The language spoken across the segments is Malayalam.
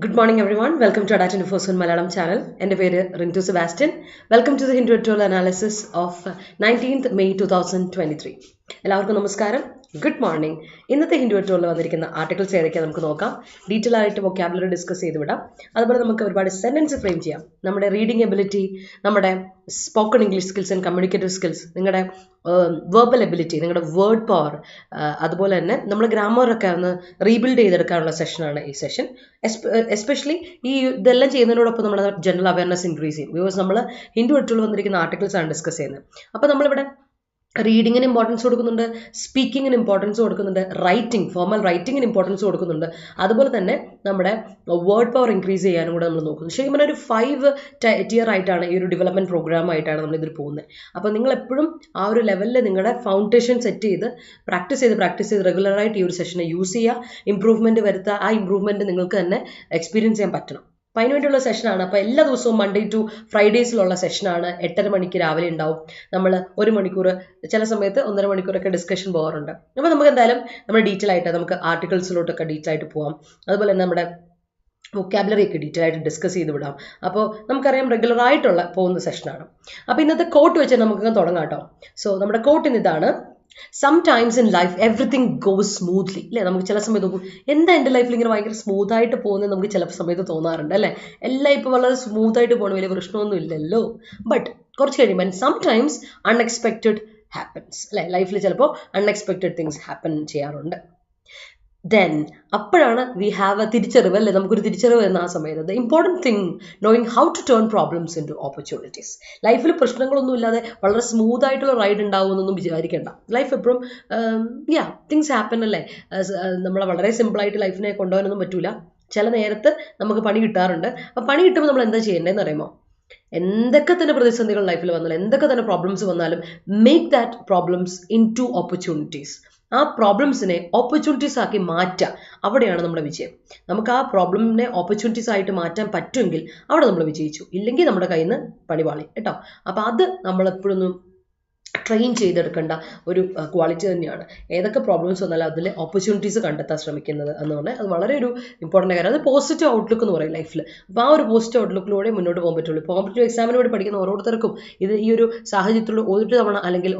Good morning, everyone. Welcome to Attendant Malayalam channel. എൻ്റെ പേര് Rintu Sebastian. Welcome to the Editorial analysis of 19th May 2023. എല്ലാവർക്കും നമസ്കാരം. Good morning. ഇന്നത്തെ ഹിന്ദുവറ്റോറിൽ വന്നിരിക്കുന്ന ആർട്ടിക്കിൾസ് ഏതൊക്കെയാണ് നമുക്ക് നോക്കാം. ഡീറ്റെയിൽ ആയിട്ട് വൊക്കാബുലറി ഡിസ്കസ് ചെയ്ത് വിടാം. അതുപോലെ നമുക്ക് ഒരുപാട് സെന്റൻസ് ഫ്രെയിം ചെയ്യാം. നമ്മുടെ റീഡിംഗ് എബിലിറ്റി, നമ്മുടെ spoken English skills and communicative skills, നിങ്ങളുടെ വെർബൽ എബിലിറ്റി, നിങ്ങളുടെ വേർഡ് പവർ, അതുപോലെ തന്നെ നമ്മൾ ഗ്രാമറൊക്കെ ഒന്ന് റീബിൽഡ് ചെയ്തെടുക്കാനുള്ള സെഷനാണ് ഈ സെഷൻ. എസ്പെഷ്യലി ഈ ഇതെല്ലാം ചെയ്യുന്നതിനോടൊപ്പം നമ്മുടെ ജനറൽ അവയർനെസ് ഇൻക്രീസ് ചെയ്യും. ബിക്കോസ് നമ്മൾ ഹിന്ദുവറ്റോറിൽ വന്നിരിക്കുന്ന ആർട്ടിക്കിൾസ് ആണ് ഡിസ്കസ് ചെയ്യുന്നത്. അപ്പോൾ നമ്മളിവിടെ റീഡിങ്ങിന് ഇമ്പോർട്ടൻസ് കൊടുക്കുന്നുണ്ട്, സ്പീക്കിങ്ങിന് ഇമ്പോർട്ടൻസ് കൊടുക്കുന്നുണ്ട്, ഫോർമൽ റൈറ്റിങ്ങിന് ഇമ്പോർട്ടൻസ് കൊടുക്കുന്നുണ്ട്. അതുപോലെ തന്നെ നമ്മുടെ വേർഡ് പവർ ഇൻക്രീസ് ചെയ്യാനും കൂടെ നമ്മൾ നോക്കുന്നു. ശരിക്കും പറഞ്ഞാൽ ഒരു 5 tier ആയിട്ടാണ് ഈ ഒരു ഡെവലപ്മെൻറ്റ് പ്രോഗ്രാം ആയിട്ടാണ് നമ്മൾ ഇതിൽ പോകുന്നത്. അപ്പോൾ നിങ്ങൾ എപ്പോഴും ആ ഒരു ലെവലിൽ നിങ്ങളുടെ ഫൗണ്ടേഷൻ സെറ്റ് ചെയ്ത് പ്രാക്ടീസ് ചെയ്ത് റെഗുലറായിട്ട് ഈ ഒരു സെഷനെ യൂസ് ചെയ്യുക, ഇമ്പ്രൂവ്മെൻറ്റ് വരുത്തുക. ആ ഇമ്പ്രൂവ്മെൻറ്റ് നിങ്ങൾക്ക് തന്നെ എക്സ്പീരിയൻസ് ചെയ്യാൻ പറ്റണം. അപ്പോൾ അതിന് വേണ്ടിയുള്ള സെഷനാണ്. അപ്പോൾ എല്ലാ ദിവസവും മൺഡേ ടു ഫ്രൈഡേസിലുള്ള സെഷനാണ്. 8:30 മണിക്ക് രാവിലെ ഉണ്ടാവും. നമ്മൾ 1 മണിക്കൂർ, ചില സമയത്ത് 1.5 മണിക്കൂറൊക്കെ ഡിസ്കഷൻ പോകാറുണ്ട്. അപ്പോൾ നമുക്ക് എന്തായാലും നമ്മൾ ഡീറ്റെയിൽ ആയിട്ട് നമുക്ക് ആർട്ടിക്കിൾസിലോട്ടൊക്കെ ഡീറ്റെയിൽ ആയിട്ട് പോകാം. അതുപോലെ തന്നെ നമ്മുടെ വൊക്കാബുലറി ഒക്കെ ഡീറ്റെയിൽ ആയിട്ട് ഡിസ്കസ് ചെയ്ത് വിടാം. അപ്പോൾ നമുക്കറിയാം റെഗുലറായിട്ടുള്ള പോകുന്ന സെഷനാണ്. അപ്പോൾ ഇന്നത്തെ കോട്ട് വെച്ച് നമുക്ക് തുടങ്ങാം കേട്ടോ. സോ നമ്മുടെ കോട്ടിന് ഇതാണ്: sometimes in life everything goes smoothly. അല്ലേ, നമുക്ക് ചില സമയത്ത് നോക്കും എന്താ എൻ്റെ ലൈഫിൽ ഇങ്ങനെ ഭയങ്കര സ്മൂത്തായിട്ട് പോകുന്നത് നമുക്ക് ചില സമയത്ത് തോന്നാറുണ്ട് അല്ലേ. എല്ലാം ഇപ്പോൾ വളരെ സ്മൂത്തായിട്ട് പോകണം, വലിയ പ്രശ്നമൊന്നും ഇല്ലല്ലോ. ബട്ട് കുറച്ച് കഴിയുമ്പോൾ സംടൈംസ് അൺഎക്സ്പെക്റ്റഡ് ഹാപ്പൻസ്. അല്ലേ, ലൈഫിൽ ചിലപ്പോൾ അൺഎക്സ്പെക്റ്റഡ് തിങ്സ് ഹാപ്പൻ ചെയ്യാറുണ്ട്. ദെൻ അപ്പോഴാണ് വി ഹാവ് എ തിരിച്ചറിവ്. അല്ലേ, നമുക്കൊരു തിരിച്ചറിവ് എന്ന ആ സമയത്ത് the important thing knowing how to turn problems into opportunities. ലൈഫിൽ പ്രശ്നങ്ങളൊന്നും ഇല്ലാതെ വളരെ സ്മൂത്ത് ആയിട്ടുള്ള റൈഡ് ഉണ്ടാവുമെന്നൊന്നും വിചാരിക്കേണ്ട. ലൈഫ് എപ്പോഴും തിങ്സ് ഹാപ്പൻ. അല്ലേ, നമ്മളെ വളരെ സിമ്പിളായിട്ട് ലൈഫിനെ കൊണ്ടുപോകാനൊന്നും പറ്റൂല. ചില നേരത്ത് നമുക്ക് പണി കിട്ടാറുണ്ട്. അപ്പോൾ പണി കിട്ടുമ്പോൾ നമ്മൾ എന്താ ചെയ്യേണ്ടതെന്ന് അറിയുമോ? എന്തൊക്കെ തന്നെ പ്രതിസന്ധികൾ ലൈഫിൽ വന്നാലും, എന്തൊക്കെ തന്നെ പ്രോബ്ലംസ് വന്നാലും, make that problems into opportunities. ആ പ്രോബ്ലംസിനെ ഓപ്പർച്യൂണിറ്റീസ് ആക്കി മാറ്റുക. അവിടെയാണ് നമ്മുടെ വിജയം. നമുക്ക് ആ പ്രോബ്ലമിനെ ഓപ്പർച്യൂണിറ്റീസ് ആയിട്ട് മാറ്റാൻ പറ്റുമെങ്കിൽ അവിടെ നമ്മൾ വിജയിച്ചു. ഇല്ലെങ്കിൽ നമ്മുടെ കയ്യിൽ നിന്ന് പണിപാളി കേട്ടോ. അപ്പോൾ അത് നമ്മളെപ്പോഴൊന്നും ട്രെയിൻ ചെയ്തെടുക്കേണ്ട ഒരു ക്വാളിറ്റി തന്നെയാണ്. ഏതൊക്കെ പ്രോബ്ലംസ് വന്നാലും അതിൽ ഓപ്പർച്യൂണിറ്റീസ് കണ്ടെത്താൻ ശ്രമിക്കുന്നത് എന്ന് പറഞ്ഞാൽ അത് വളരെ ഒരു ഇമ്പോർട്ടൻ്റ് കാര്യം. അത് പോസിറ്റീവ് ഔട്ട്ലുക്ക് എന്ന് പറയും ലൈഫിൽ. അപ്പോൾ ആ ഒരു പോസിറ്റീവ് ഔട്ട്ലുക്കിലൂടെ മുന്നോട്ട് പോകാൻ പറ്റുള്ളൂ. കോമ്പറ്റീവ് എക്സാമിന് വേണ്ടി പഠിക്കുന്ന ഓരോരുത്തർക്കും ഇത് ഈ ഒരു സാഹചര്യത്തിലൂടെ ഒരു തവണ അല്ലെങ്കിൽ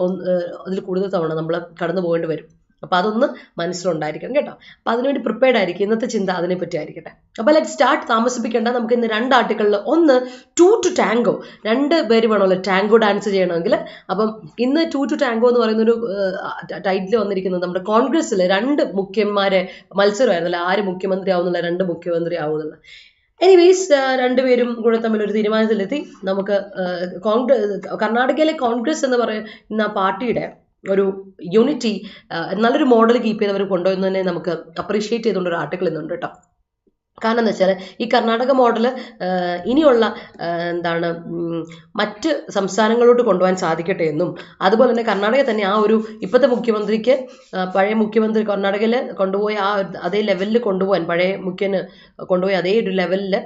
അതിൽ കൂടുതൽ തവണ നമ്മൾ കടന്നു പോകേണ്ടി വരും. അപ്പോൾ അതൊന്ന് മനസ്സിലുണ്ടായിരിക്കണം കേട്ടോ. അപ്പോൾ അതിനുവേണ്ടി പ്രിപ്പയർഡ് ആയിരിക്കും. ഇന്നത്തെ ചിന്ത അതിനെപ്പറ്റി ആയിരിക്കട്ടെ. അപ്പോൾ ലെറ്റ് സ്റ്റാർട്ട്. താമസിപ്പിക്കേണ്ട. നമുക്ക് ഇന്ന് 2 ആർട്ടിക്കിളിൽ, ഒന്ന് 2 to Tango. 2 പേര് വേണമല്ലോ ടാങ്കോ ഡാൻസ് ചെയ്യണമെങ്കിൽ. അപ്പം ഇന്ന് 2 to Tango എന്ന് പറയുന്നൊരു ടൈറ്റിൽ വന്നിരിക്കുന്നത് നമ്മുടെ കോൺഗ്രസ്സിൽ 2 മുഖ്യന്മാരെ മത്സരമായിരുന്നല്ലോ, ആര് മുഖ്യമന്ത്രി ആവുന്നുള്ള, 2 മുഖ്യമന്ത്രി ആവുന്നുള്ള. എനിവേസ് 2 പേരും കൂടെ തമ്മിൽ ഒരു തീരുമാനത്തിലെത്തി. നമുക്ക് കർണാടകയിലെ കോൺഗ്രസ് എന്ന് പറയുന്ന പാർട്ടിയുടെ ഒരു യൂണിറ്റി നല്ലൊരു മോഡൽ കീപ്പ് ചെയ്തവർ കൊണ്ടുവന്നതിനെ നമുക്ക് അപ്രീഷിയേറ്റ് ചെയ്തുകൊണ്ട് ഒരു ആർട്ടിക്കിൾ ഇന്നുണ്ട് കേട്ടോ. കാരണം എന്താ വെച്ചാൽ ഈ കർണാടക മോഡൽ ഇനിയുള്ള മറ്റ് സംസ്ഥാനങ്ങളോട്ട് കൊണ്ടുപോകാൻ സാധിക്കട്ടെ എന്നും, അതുപോലെ തന്നെ കർണാടക തന്നെ ആ ഒരു ഇപ്പോഴത്തെ മുഖ്യമന്ത്രിക്ക് പഴയ മുഖ്യമന്ത്രി കർണാടകയിൽ കൊണ്ടുപോയി ആ അതേ ലെവലിൽ കൊണ്ടുപോകാൻ, പഴയ മുഖ്യന് കൊണ്ടുപോയി അതേ ഒരു ലെവലിൽ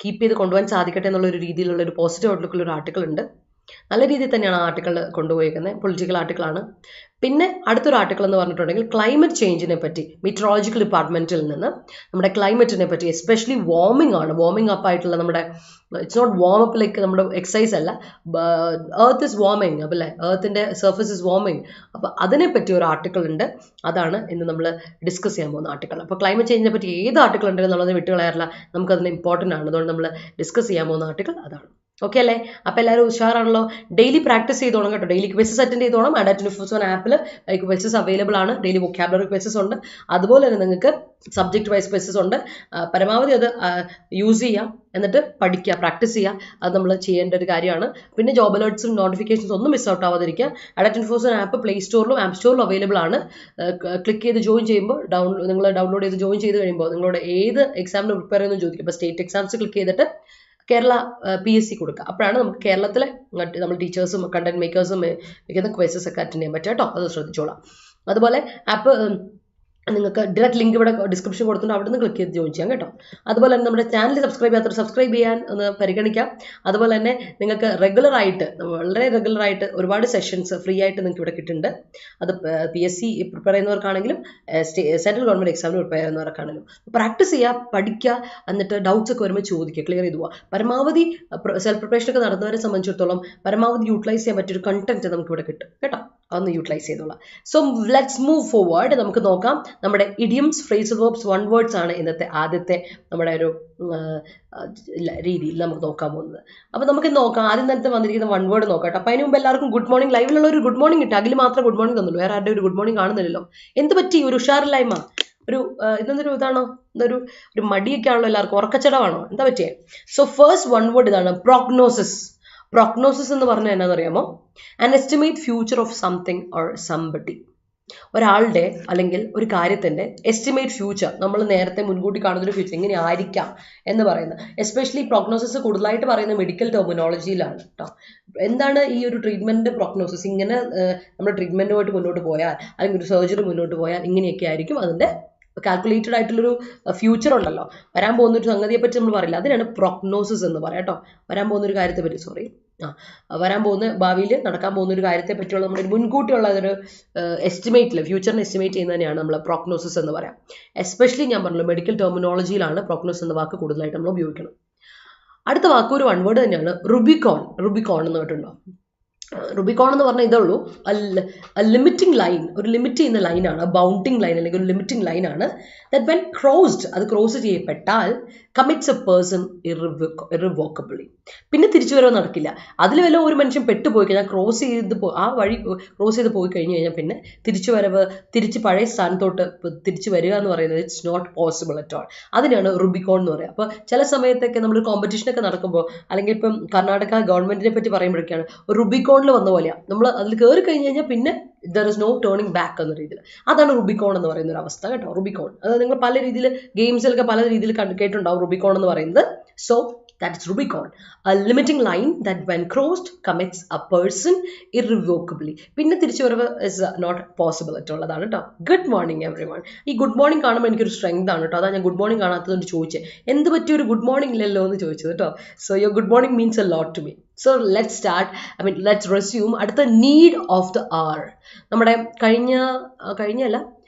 കീപ്പ് ചെയ്ത് കൊണ്ടുപോകാൻ സാധിക്കട്ടെ എന്നുള്ളൊരു രീതിയിലുള്ള ഒരു പോസിറ്റീവ് ഔട്ട്ലുക്കുള്ള ഒരു ആർട്ടിക്കിൾ ഉണ്ട്. നല്ല രീതിയിൽ തന്നെയാണ് ആ ആർട്ടിക്കിൾ കൊണ്ടുപോയിരിക്കുന്നത്. പൊളിറ്റിക്കൽ ആർട്ടിക്കിളാണ്. പിന്നെ അടുത്തൊരു ആർട്ടിക്കിൾ എന്ന് പറഞ്ഞിട്ടുണ്ടെങ്കിൽ ക്ലൈമറ്റ് ചേഞ്ചിനെ പറ്റി, മെറ്ററോളജിക്കൽ ഡിപ്പാർട്ട്മെൻറ്റിൽ നിന്ന് നമ്മുടെ ക്ലൈമറ്റിനെ പറ്റി, എസ്പെഷ്യലി വാർമിംഗ് ആണ്. വാർമിംഗ് അപ്പ് ആയിട്ടുള്ള നമ്മുടെ it's not warm up like നമ്മുടെ എക്സസൈസ് അല്ല, എർത്ത് ഇസ് വാർമിങ്. അപ്പോൾ അല്ലേ, എർത്തിൻ്റെ സർഫസ് ഇസ് വാർമിങ്. അപ്പോൾ അതിനെപ്പറ്റി ഒരു ആർട്ടിക്കിൾ ഉണ്ട്. അതാണ് ഇന്ന് നമ്മൾ ഡിസ്കസ് ചെയ്യാൻ പോകുന്ന ആർട്ടിക്കിൾ. അപ്പോൾ ക്ലൈമറ്റ് ചേഞ്ചിനെ പറ്റി ഏത് ആർട്ടിക്കിൾ ഉണ്ടെങ്കിലും നമ്മളത് വിട്ടുകളയാറില്ല. നമുക്കതിന് ഇമ്പോർട്ടൻ്റ് ആണ്. അതുകൊണ്ട് നമ്മൾ ഡിസ്കസ് ചെയ്യാൻ പോകുന്ന ആർട്ടിക്കിൾ അതാണ്. ഓക്കെ അല്ലേ? അപ്പോൾ എല്ലാവരും ഉഷാറാണല്ലോ. ഡെയിലി പ്രാക്ടീസ് ചെയ്തോണം കേട്ടോ. ഡെയിലി ക്വിസസ് അറ്റൻഡ് ചെയ്തോണം. Attendant ആപ്പിൽ ക്വിസസ് അവൈലബിൾ ആണ്. ഡെയിലി വൊക്കാബുലറി ക്വിസസ് ഉണ്ട്. അതുപോലെ തന്നെ നിങ്ങൾക്ക് സബ്ജക്ട് വൈസ് ക്വിസസ് ഉണ്ട്. പരമാവധി അത് യൂസ് ചെയ്യാം, എന്നിട്ട് പഠിക്കുക, പ്രാക്ടീസ് ചെയ്യുക. അത് നമ്മൾ ചെയ്യേണ്ട ഒരു കാര്യമാണ്. പിന്നെ ജോബ് അലേർട്ട്സും നോട്ടിഫിക്കേഷൻസ് ഒന്നും മിസ് ഔട്ട് ആവാതിരിക്കുക. Attendant ആപ്പ് പ്ലേ സ്റ്റോറിലും ആപ്പ് സ്റ്റോറിലും അവൈലബിൾ ആണ്. ക്ലിക്ക് ചെയ്ത് ജോയിൻ ചെയ്യുമ്പോൾ നിങ്ങൾ ഡൗൺലോഡ് ചെയ്ത് ജോയിൻ ചെയ്ത് കഴിയുമ്പോൾ നിങ്ങളുടെ ഏത് എക്സാമിന് പ്രിപ്പയർ ചെയ്യുന്നു ചോദിക്കും. ഇപ്പോൾ സ്റ്റേറ്റ് എക്സാംസ് ക്ലിക്ക് ചെയ്തിട്ട് കേരള PSC കൊടുക്കുക. അപ്പോഴാണ് നമുക്ക് കേരളത്തിലെ നമ്മൾ ടീച്ചേഴ്സും കണ്ടന്റ് മേക്കേഴ്സും മിക്കുന്ന ക്വസ്റ്റൻസ് ഒക്കെ അറ്റൻഡ് ചെയ്യാൻ പറ്റുക കേട്ടോ. അത് ശ്രദ്ധിച്ചോളാം. അതുപോലെ ആപ്പ് നിങ്ങൾക്ക് ഡയറക്റ്റ് ലിങ്ക് ഇവിടെ ഡിസ്ക്രിപ്ഷൻ കൊടുത്തിട്ടുണ്ട്, അവിടെ നിന്ന് ക്ലിക്ക് ചെയ്ത് ജോയിൻ ചെയ്യാം കേട്ടോ. അതുപോലെ തന്നെ നമ്മുടെ ചാനൽ സബ്സ്ക്രൈബ് ചെയ്യാത്തവർ സബ്സ്ക്രൈബ് ചെയ്യാൻ ഒന്ന് പരിഗണിക്കാം. അതുപോലെ തന്നെ നിങ്ങൾക്ക് റെഗുലറായിട്ട് വളരെ റെഗുലറായിട്ട് ഒരുപാട് സെഷൻസ് ഫ്രീ ആയിട്ട് നിങ്ങൾക്ക് ഇവിടെ കിട്ടുന്നുണ്ട്. അത് PSC പ്രിപ്പയർ ചെയ്യുന്നവർക്കാണെങ്കിലും സെൻട്രൽ ഗവൺമെൻറ് എക്സാമിന് പ്രിപ്പയർ ചെയ്യുന്നവർക്കാണെങ്കിലും പ്രാക്ടീസ് ചെയ്യുക, പഠിക്കുക, എന്നിട്ട് ഡൗട്ട്സ് ഒക്കെ വരുമ്പോൾ ചോദിക്കുക, ക്ലിയർ ചെയ്ത് പോവുക. പരമാവധി സെൽഫ് പ്രിപ്പറേഷനൊക്കെ നടന്നവരെ സംബന്ധിച്ചിടത്തോളം പരമാവധി യൂട്ടിലൈസ് ചെയ്യാൻ പറ്റിയൊരു കണ്ടന്റ് നമുക്ക് ഇവിടെ കിട്ടും കേട്ടോ. അതൊന്ന് യൂട്ടിലൈസ് ചെയ്തോളാം. So let's move forward. നമുക്ക് നോക്കാം. നമ്മുടെ idioms, phrasal verbs, one words ആണ് ഇന്നത്തെ ആദ്യത്തെ നമ്മുടെ ഒരു രീതിയിൽ നമുക്ക് നോക്കാൻ പോകുന്നത്. അപ്പോൾ നമുക്ക് നോക്കാം. ആദ്യം തന്നെ വന്നിരിക്കുന്ന വൺ വേർഡ് നോക്കാം കേട്ടോ. അപ്പോൾ അതിന് മുമ്പ് എല്ലാവർക്കും ഗുഡ് മോർണിംഗ്. ലൈവിലുള്ള ഒരു ഗുഡ് മോർണിംഗ് കിട്ടും. അഖിൽ മാത്രം ഗുഡ് മോർണിംഗ് തന്നുള്ളൂ, വേറെ ആരുടെ ഒരു ഗുഡ് മോർണിംഗ് കാണുന്നില്ലല്ലോ. എന്ത് പറ്റി? ഒരു ഉഷാറില്ലായ്മ, ഒരു ഇതൊന്നൊരു ഇതാണോ, എന്തൊരു ഒരു മടിയൊക്കെ ആണല്ലോ എല്ലാവർക്കും, ഉറക്കച്ചടവാണോ, എന്താ പറ്റിയേ? സോ ഫസ്റ്റ് വൺ വേർഡ് ഇതാണ്, പ്രോഗ്നോസിസ്. പ്രോഗ്നോസിസ് എന്ന് പറഞ്ഞാൽ എന്നാണെന്നറിയാമോ? An estimate future of something or somebody. ഒരാളുടെ അല്ലെങ്കിൽ ഒരു കാര്യത്തിൻ്റെ എസ്റ്റിമേറ്റ് ഫ്യൂച്ചർ, നമ്മൾ നേരത്തെ മുൻകൂട്ടി കാണുന്നൊരു ഫ്യൂച്ചർ എങ്ങനെ ആയിരിക്കാം എന്ന് പറയുന്നത്. എസ്പെഷ്യലി പ്രോഗ്നോസിസ് കൂടുതലായിട്ട് പറയുന്ന മെഡിക്കൽ ടെർമിനോളജിയിലാണ് കേട്ടോ. എന്താണ് ഈ ഒരു ട്രീറ്റ്മെൻറ്റ് പ്രോഗ്നോസിസ്? ഇങ്ങനെ നമ്മൾ ട്രീറ്റ്മെൻറ്റുമായിട്ട് മുന്നോട്ട് പോയാൽ അല്ലെങ്കിൽ ഒരു സർജറി മുന്നോട്ട് പോയാൽ ഇങ്ങനെയൊക്കെ ആയിരിക്കും അതിൻ്റെ കാൽക്കുലേറ്റഡ് ആയിട്ടുള്ളൊരു ഫ്യൂച്ചർ ഉണ്ടല്ലോ. വരാൻ പോകുന്നൊരു സംഗതിയെ പറ്റി നമ്മൾ പറയില്ല, അതിനാണ് പ്രോഗ്നോസിസ് എന്ന് പറയാം കേട്ടോ. വരാൻ പോകുന്നൊരു കാര്യത്തെ പറ്റി വരാൻ പോകുന്ന ഭാവിയിൽ നടക്കാൻ പോകുന്ന ഒരു കാര്യത്തെ പറ്റിയുള്ള നമ്മുടെ മുൻകൂട്ടിയുള്ള ഒരു എസ്റ്റിമേറ്റിൽ ഫ്യൂച്ചറിനെ എസ്റ്റിമേറ്റ് ചെയ്യുന്നതിനെയാണ് നമ്മൾ പ്രോഗ്നോസിസ് എന്ന് പറയാം. എസ്പെഷ്യലി ഞാൻ പറഞ്ഞല്ലോ മെഡിക്കൽ ടെർമിനോളജിയിലാണ് പ്രോഗ്നോസിസ് എന്ന വാക്ക് കൂടുതലായിട്ട് നമ്മൾ ഉപയോഗിക്കണം. അടുത്ത വാക്ക് ഒരു വൺ വേർഡ് തന്നെയാണ്, റുബിക്കോൺ. റുബിക്കോൺ എന്ന് കേട്ടിട്ടുണ്ടോ? റുബിക്കോൺ എന്ന് പറഞ്ഞാൽ ഇതേ ഉള്ളൂ, ലിമിറ്റിംഗ് ലൈൻ, ഒരു ലിമിറ്റ് ചെയ്യുന്ന ലൈനാണ്, ബൗണ്ടിങ് ലൈൻ അല്ലെങ്കിൽ ഒരു ലിമിറ്റിംഗ് ലൈനാണ്. ദാറ്റ് വെൻ ക്രോസ്ഡ്, അത് ക്രോസ് ചെയ്യപ്പെട്ടാൽ കമ്മിറ്റ്സ് എ പേഴ്സൺ ഇറിവോക്കബിളി. പിന്നെ തിരിച്ചു വരവ് നടക്കില്ല. അതിൽ വല്ല ഒരു മനുഷ്യൻ പെട്ടുപോയി കഴിഞ്ഞാൽ ആ വഴി ക്രോസ് ചെയ്ത് പോയി കഴിഞ്ഞ് കഴിഞ്ഞാൽ പിന്നെ തിരിച്ച് പഴയ സ്ഥാനത്തോട്ട് തിരിച്ചു വരിക എന്ന് പറയുന്നത് it's not possible at all. അതിനാണ് റുബിക്കോൺ എന്ന് പറയുക. അപ്പോൾ ചില സമയത്തൊക്കെ നമ്മൾ കോമ്പറ്റീഷനൊക്കെ നടക്കുമ്പോൾ അല്ലെങ്കിൽ ഇപ്പം കർണാടക ഗവൺമെന്റിനെ പറ്റി പറയുമ്പോഴൊക്കെയാണ് റുബിക്കോണിൽ വന്ന പോലെയാണ്, നമ്മൾ അതിൽ കയറി കഴിഞ്ഞ് കഴിഞ്ഞാൽ പിന്നെ there is no turning back എന്ന രീതിയിൽ. അതാണ് റുബിക്കോൺ എന്ന് പറയുന്ന ഒരു അവസ്ഥ കേട്ടോ. റുബിക്കോൺ അത് നിങ്ങൾ പല രീതിയിൽ ഗെയിംസിലൊക്കെ പല രീതിയിൽ കേട്ടിട്ടുണ്ടാവും റുബിക്കോൺ എന്ന് പറയുന്നത്. So that's Rubicon, a limiting line that when crossed commits a person irrevocably. പിന്നെ തിരിച്ചു വരവ് is not possible at all. അതാണ് കേട്ടോ. Good morning every one. ഈ ഗുഡ് മോർണിംഗ് കാണുമ്പോൾ എനിക്കൊരു സ്ട്രെങ്ത് ആണ് കേട്ടോ. അതാണ് ഞാൻ ഗുഡ് മോർണിംഗ് കാണാത്തതുകൊണ്ട് ചോദിച്ചത്, എന്ത് പറ്റിയ ഒരു ഗുഡ് മോർണിംഗ് ഇല്ലല്ലോ എന്ന് ചോദിച്ചത് കേട്ടോ. So your good morning means a lot to me. So let's start, let's resume. അടുത്ത നീഡ് ഓഫ് ദ അവർ. നമ്മുടെ കഴിഞ്ഞല്ല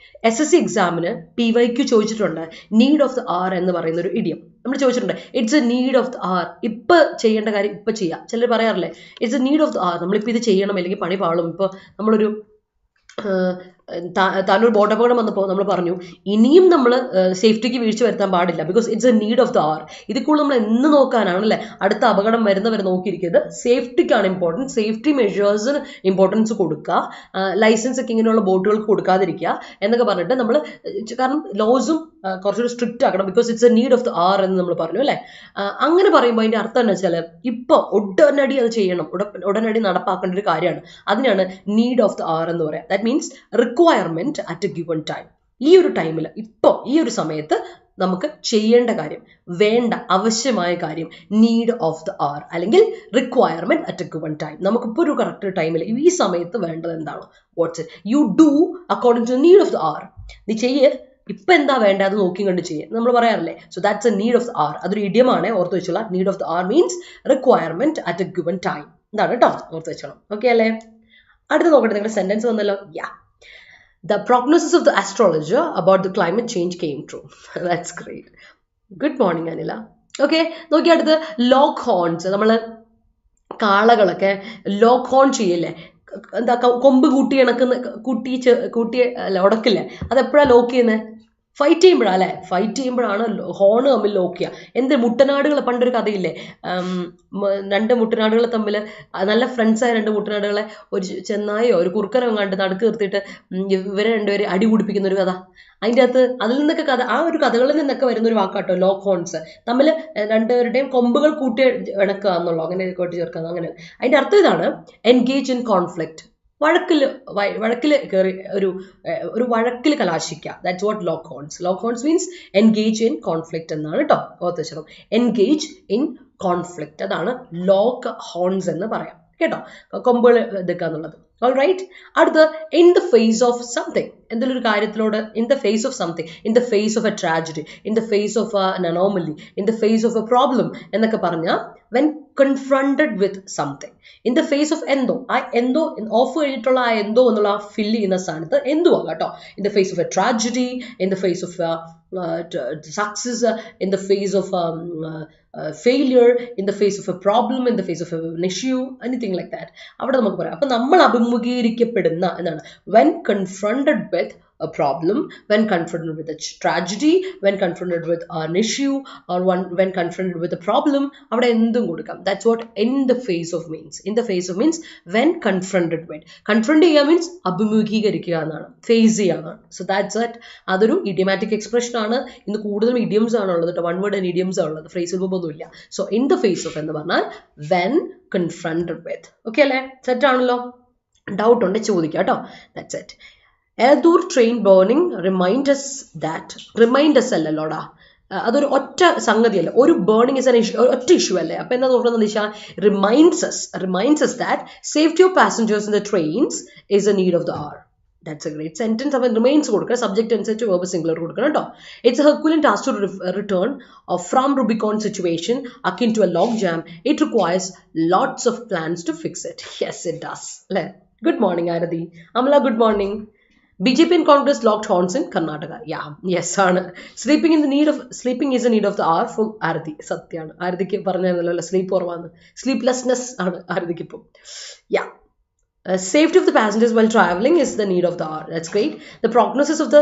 SSC എക്സാമിന് PYQ ചോദിച്ചിട്ടുണ്ട് നീഡ് ഓഫ് ദ ആർ എന്ന് പറയുന്ന ഒരു ഇഡിയം. നമ്മൾ ചോദിച്ചിട്ടുണ്ട് it's a need of the hour. ഇപ്പം ചെയ്യേണ്ട കാര്യം ഇപ്പം ചെയ്യാം. ചിലർ പറയാറില്ലേ it's a need of the hour, നമ്മളിപ്പോൾ ഇത് ചെയ്യണം അല്ലെങ്കിൽ പണി പാളും. ഇപ്പോൾ നമ്മളൊരു താനൊരു ബോട്ട് അപകടം വന്നപ്പോൾ നമ്മൾ പറഞ്ഞു ഇനിയും നമ്മൾ സേഫ്റ്റിക്ക് വീഴ്ച വരുത്താൻ പാടില്ല, because it's a need of the hour. ഇതിൽ കൂടുതൽ നമ്മൾ എന്ന് നോക്കാനാണല്ലേ, അടുത്ത അപകടം വരുന്നവരെ നോക്കിയിരിക്കുന്നത്. സേഫ്റ്റിക്കാണ് ഇമ്പോർട്ടൻറ്റ്, സേഫ്റ്റി മെഷേഴ്സിന് ഇമ്പോർട്ടൻസ് കൊടുക്കുക, ലൈസൻസ് ഒക്കെ ഇങ്ങനെയുള്ള ബോട്ടുകൾക്ക് കൊടുക്കാതിരിക്കുക എന്നൊക്കെ പറഞ്ഞിട്ട് നമ്മൾ, കാരണം ലോസും കുറച്ചുകൂടി സ്ട്രിക്റ്റ് ആക്കണം, because it's a need of the hour എന്ന് നമ്മൾ പറഞ്ഞു അല്ലേ. അങ്ങനെ പറയുമ്പോൾ അതിൻ്റെ അർത്ഥം എന്ന് വെച്ചാൽ ഇപ്പോൾ ഉടനടി അത് ചെയ്യണം, ഉടനടി നടപ്പാക്കേണ്ട ഒരു കാര്യമാണ്. അതിനാണ് നീഡ് ഓഫ് ദ ആർ എന്ന് പറയാം. That means requirement at a given time. ഈ ഒരു ടൈമിൽ ഇപ്പോൾ ഈ ഒരു സമയത്ത് നമുക്ക് ചെയ്യേണ്ട കാര്യം, വേണ്ട ആവശ്യമായ കാര്യം, നീഡ് ഓഫ് ദ ആർ അല്ലെങ്കിൽ requirement at a given time. നമുക്കിപ്പോൾ ഒരു കറക്റ്റ് ടൈമിൽ ഈ സമയത്ത് വേണ്ടത് എന്താണോ, what's it you do according to need of the hour. നീ ചെയ്യേ, ഇപ്പം എന്താ വേണ്ട അത് നോക്കി കണ്ട് ചെയ്യുക നമ്മൾ പറയാറില്ലേ. So that's a need of the hour. അതൊരു ഇഡിയമാണ്, ഓർത്ത് വെച്ചോളാം. Need of the hour means requirement at a given time. ഇതാണ് കേട്ടോ, ഓർത്ത് വെച്ചോളാം. ഓക്കെ അല്ലേ? അടുത്ത് നോക്കട്ടെ, നിങ്ങളുടെ സെന്റൻസ് വന്നല്ലോ. The prognosis of the astrologer about the climate change came true. That's great. Good morning, Anila. Okay, നോക്കി അടുത്ത് ലോക്ക് ഹോൺസ്. നമ്മൾ കാളകളൊക്കെ ലോക്ക് ഹോൺ ചെയ്യില്ലേ, എന്താ കൊമ്പ് കൂട്ടി അല്ല ഉടക്കില്ലേ, അതെപ്പോഴാണ് ലോക്ക് ചെയ്യുന്നത്? ഫൈറ്റ് ചെയ്യുമ്പോഴാണ് അല്ലേ, ഫൈറ്റ് ചെയ്യുമ്പോഴാണ് ഹോണ് തമ്മിൽ ലോക്ക് ചെയ്യുക. എന്ത് മുട്ടനാടുകൾ, പണ്ടൊരു കഥയില്ലേ, രണ്ട് മുട്ടനാടുകൾ തമ്മിൽ, നല്ല ഫ്രണ്ട്സായ രണ്ട് മുട്ടനാടുകളെ ഒരു ചെന്നായോ ഒരു കുറുക്കനോ കണ്ട് നടുക്ക് നിർത്തിയിട്ട് ഇവരെ രണ്ടുപേരെ അടി കുടിപ്പിക്കുന്ന ഒരു കഥ. അതിൻ്റെ അകത്ത് അതിൽ നിന്നൊക്കെ ആ ഒരു കഥകളിൽ നിന്നൊക്കെ വരുന്നൊരു വാക്കാട്ടോ ലോക്ക് ഹോൺസ്. തമ്മിൽ രണ്ടുപേരുടെയും കൊമ്പുകൾ കൂട്ടി ഇണക്കുക എന്നുള്ളൂ, അങ്ങനെ കൂട്ടി ചേർക്കുക, അങ്ങനെ. അതിൻ്റെ അർത്ഥം ഇതാണ്, എൻഗേജ് ഇൻ കോൺഫ്ലിക്റ്റ്, വഴക്കിൽ കയറി ഒരു വഴക്കിൽ കലാശിക്കുക. That's what lock horns. Lock horns means engage in conflict എന്നാണ് കേട്ടോ. ഓർത്ത് വെച്ചോ, എൻഗേജ് ഇൻ കോൺഫ്ലിക്റ്റ്, അതാണ് ലോക്ക് ഹോൺസ് എന്ന് പറയാം കേട്ടോ. കൊമ്പുകൾ എടുക്കുക എന്നുള്ളത്. All right. അടുത്ത in the face of something. എന്തെങ്കിലും ഒരു കാര്യത്തിലോട് in the face of something, in the face of a tragedy, in the face of an anomaly, in the face of a problem എന്നൊക്കെ പറഞ്ഞാൽ when confronted with something. In the face of എന്തോ, ആ എന്തോ ഓഫ് കഴിഞ്ഞിട്ടുള്ള ആ എന്തോ എന്നുള്ള ആ ഫില്ല് ചെയ്യുന്ന സ്ഥാനത്ത് എന്തോ ആകാം കേട്ടോ. In the face of a tragedy, in the face of success, in the face of failure, in the face of a problem, in the face of an issue, anything like that. അവിടെ നമുക്ക് പറയാം. അപ്പം നമ്മൾ അഭിമുഖീകരിക്കപ്പെടുന്ന എന്നാണ് when confronted with a problem, when confronted with a tragedy, when confronted with an issue, or when confronted with a problem, അവിടെ എന്തും കൊടുക്കാം. That's what in the face of means. In the face of means when confronted with. Confront ചെയ്യുക means അഭിമുഖീകരിക്കുക എന്നാണ്, ഫേസ് ചെയ്യുക എന്നാണ്. So that's it. അതൊരു idiomatic expression ആണ്. ഇന്ന് കൂടുതലും idioms ആണുള്ളത് കേട്ടോ. One word and idioms ആണുള്ളത്, phrasal verb ഒന്നുമില്ല. So in the face of എന്ന് പറഞ്ഞാൽ when confronted with. Okay അല്ലേ? സെറ്റ് ആണല്ലോ? ഡൗട്ട് ഉണ്ട് ചോദിക്കാം കേട്ടോ. That's it. Eldur train burning remind us അല്ലല്ലോടാ, അതൊരു ഒറ്റ സംഗതിയല്ല, ഒരു ബേണിംഗ് ഇസ് ഒറ്റ ഇഷ്യൂ അല്ലേ. അപ്പൊ എന്താ നോക്കുന്നത് വെച്ചാൽ reminds us that safety of passengers in the trains is a need of the hour. That's a great sentence. അപ്പം റിമൈൻസ് കൊടുക്കുക, സബ്ജക്ട് അനുസരിച്ച് verb singular കൊടുക്കണം കേട്ടോ. It's a Herculean task to return from Rubicon situation akin to a log jam. It requires lots of plans to fix it. Yes, it does. അല്ലേ? Good morning, Arathi. Amala, good morning. BJP and Congress locked horns in Karnataka. Yeah, yes ആണ്. Sleeping is a need of the hour for Arathi. സത്യമാണ്. ആരതിക്ക് പറഞ്ഞല്ലോ സ്ലീപ്പ് കുറവാണ്, സ്ലീപ്ലെസ്നെസ് ആണ് ആരതിക്ക് ഇപ്പം. Yeah. Safety of the passengers while traveling is the need of the hour. That's great. The prognosis of the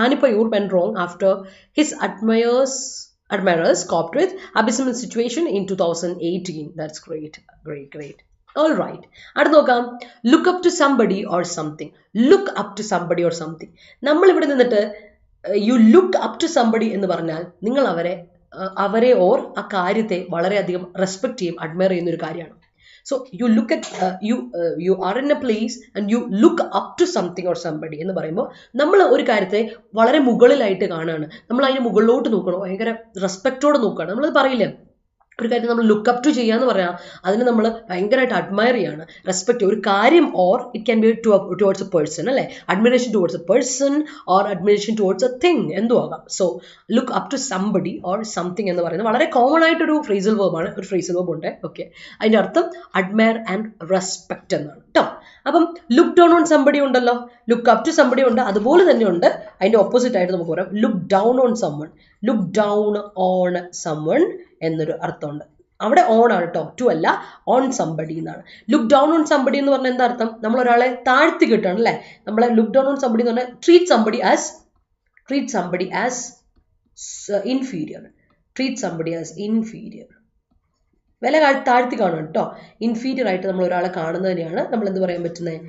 Kanipayur went wrong after his admirers coped with abysmal situation in 2018. That's great. Great. All right. അടുത്ത നോക്കാം. Look up to somebody or something. Look up to somebody or something. നമ്മൾ ഇവിടെ നിന്നിട്ട് you look up to somebody എന്ന് പറഞ്ഞാൽ നിങ്ങൾ അവരെ ഓർ ആ കാര്യത്തെ വളരെയധികം റെസ്പെക്ട് ചെയ്യും, അഡ്മയർ ചെയ്യുന്ന ഒരു കാര്യമാണ്. So you look at you are in a place and you look up to something or somebody എന്ന് പറയുമ്പോൾ നമ്മൾ ഒരു കാര്യത്തെ വളരെ മുകളിലായിട്ട് കാണുകയാണ്, നമ്മൾ അതിന് മുകളിലോട്ട് നോക്കണം, ഭയങ്കര റെസ്പെക്റ്റോടെ നോക്കുകയാണ്. നമ്മളത് പറയില്ലേ, ഒരു കാര്യം നമ്മൾ ലുക്ക് അപ്പ് ടു ചെയ്യാന്ന് പറയാം, അതിന് നമ്മൾ ഭയങ്കരമായിട്ട് അഡ്മയർ ചെയ്യാണ്, റെസ്പെക്ട് ഒരു കാര്യം, or it can be towards a person അല്ലേ, admiration towards a person or admiration towards a thing, എന്തോ ആകാം. So look up to somebody or something എന്ന് പറയുന്നത് വളരെ കോമൺ ആയിട്ടൊരു ഫ്രേസൽ വേർബാണ്. ഒരു ഫ്രേസൽ വേർബ് ഉണ്ട്. ഓക്കെ, അതിൻ്റെ അർത്ഥം അഡ്മയർ ആൻഡ് റെസ്പെക്ട് എന്നാണ് കേട്ടോ. അപ്പം ലുക്ക് ഡൗൺ ഓൺ സംബഡി ഉണ്ടല്ലോ, ലുക്ക് അപ്പ് ടു സംബഡി ഉണ്ട്, അതുപോലെ തന്നെ ഉണ്ട് അതിൻ്റെ ഓപ്പോസിറ്റ് ആയിട്ട് നമുക്ക് പറയാം look down on someone. Look down on someone എന്നൊരു അർത്ഥമുണ്ട്. അവിടെ ഓൺ ആണ് കേട്ടോ, ടു അല്ല, ഓൺ സംബഡി എന്നാണ്. ലുക്ക് ഡൗൺ ഓൺ സംബഡി എന്ന് പറഞ്ഞാൽ എന്താ അർത്ഥം? നമ്മൾ ഒരാളെ താഴ്ത്തി കിട്ടണം അല്ലേ. നമ്മളെ ലുക്ക് ഡൗൺ ഓൺ സംബഡി എന്ന് പറഞ്ഞാൽ treat somebody as inferior. Treat somebody as inferior, വില താഴ്ത്തി കാണും കേട്ടോ. ഇൻഫീരിയർ ആയിട്ട് നമ്മൾ ഒരാളെ കാണുന്നതിനെയാണ് നമ്മൾ എന്ത് പറയാൻ പറ്റുന്നത്?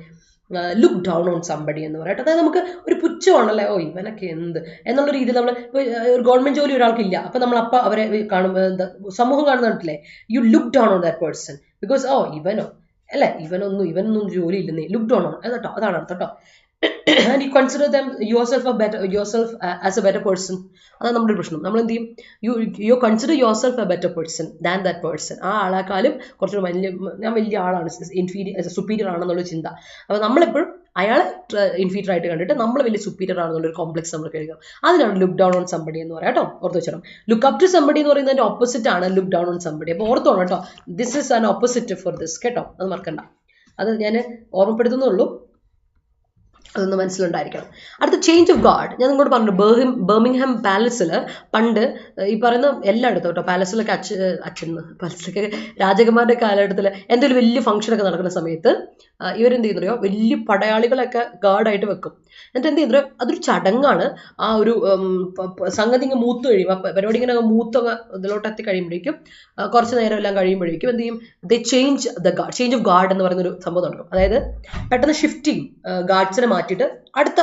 ലുക്ക് ഡൗൺ ഓൺ സംബഡി എന്ന് പറയട്ടെ. അതായത് നമുക്ക് ഒരു പുച്ഛമാണല്ലേ, ഓ ഇവനൊക്കെ എന്ത് എന്നുള്ള രീതിയിൽ നമ്മൾ ഒരു ഗവൺമെന്റ് ജോലി ഒരാൾക്കില്ല, അപ്പൊ നമ്മൾ അപ്പം അവരെ കാണുമ്പോൾ എന്താ സമൂഹം കാണുന്നില്ലേ, you look down on that person because ഓ ഇവനൊന്നും ജോലി ഇല്ലെന്നേ, ലുക്ക് ഡൗൺ ഓൺ കേട്ടോ, അതാണ് അർത്ഥം കേട്ടോ. And you consider yourself as a better person. അതാണ് നമ്മുടെ പ്രശ്നം. നമ്മൾ എന്ത് ചെയ്യും? You consider yourself a better person than that person. ആ ആളെക്കാളും കുറച്ചുകൂടി ഞാൻ വലിയ ആളാണ്, സുപ്പീരിയർ ആണെന്നുള്ള ചിന്ത. അപ്പോൾ നമ്മളെപ്പോഴും അയാളെ ഇൻഫീരിയർ ആയിട്ട് കണ്ടിട്ട് നമ്മൾ വലിയ സുപ്പീരിയർ ആണെന്നുള്ളൊരു കോംപ്ലക്സ് നമ്മൾ കഴിയും. അതിനാണ് ലുക്ക് ഡൗൺ ഓൺ സംബഡി എന്ന് പറയാം കേട്ടോ. ഓർത്ത് വെച്ചോ. ലുക്ക് അപ്പ് ടു സംബഡി എന്ന് പറയുന്നതിന്റെ ഓപ്പോസിറ്റ് ആണ് ലുക്ക് ഡൗൺ ഓൺ സംബഡി. അപ്പോൾ ഓർത്തോണം കേട്ടോ, this is an opposite for this കേട്ടോ, അത് മറക്കണ്ട. അത് ഞാൻ ഓർമ്മപ്പെടുത്തുന്നുള്ളൂ, അതൊന്ന് മനസ്സിലുണ്ടായിരിക്കണം. അടുത്ത ചേഞ്ച് ഓഫ് ഗാർഡ്. ഞാൻ നിങ്ങളോട് പറഞ്ഞു, ബർമിംഗ്ഹാം പാലസിൽ പണ്ട് ഈ പറയുന്ന എല്ലായിടത്തും കേട്ടോ, പാലസിലൊക്കെ പാലസിലൊക്കെ രാജകുമാരുടെ കാലഘട്ടത്തിൽ എന്തെങ്കിലും വലിയ ഫംഗ്ഷനൊക്കെ നടക്കുന്ന സമയത്ത് ഇവരെന്ത് ചെയ്യുന്നറിയോ, വലിയ പടയാളികളൊക്കെ ഗാർഡായിട്ട് വെക്കും. എന്നിട്ട് എന്ത് ചെയ്യുന്നറിയോ, അതൊരു ചടങ്ങാണ്. ആ ഒരു സംഗതി ഇങ്ങനെ മൂത്ത് കഴിയുമ്പോൾ, പരിപാടി ഇങ്ങനെ മൂത്തൊക്കെ ഇതിലോട്ട് എത്തി കഴിയുമ്പോഴേക്കും, കുറച്ച് നേരം എല്ലാം കഴിയുമ്പോഴേക്കും എന്ത് ചെയ്യും, ചേഞ്ച് ഓഫ് ഗാർഡ് എന്ന് പറയുന്നൊരു സംഭവം നടക്കും. അതായത് പെട്ടെന്ന് ഷിഫ്റ്റ് ചെയ്യും, ഗാർഡ്സിനെ മാറ്റിയിട്ട് അടുത്ത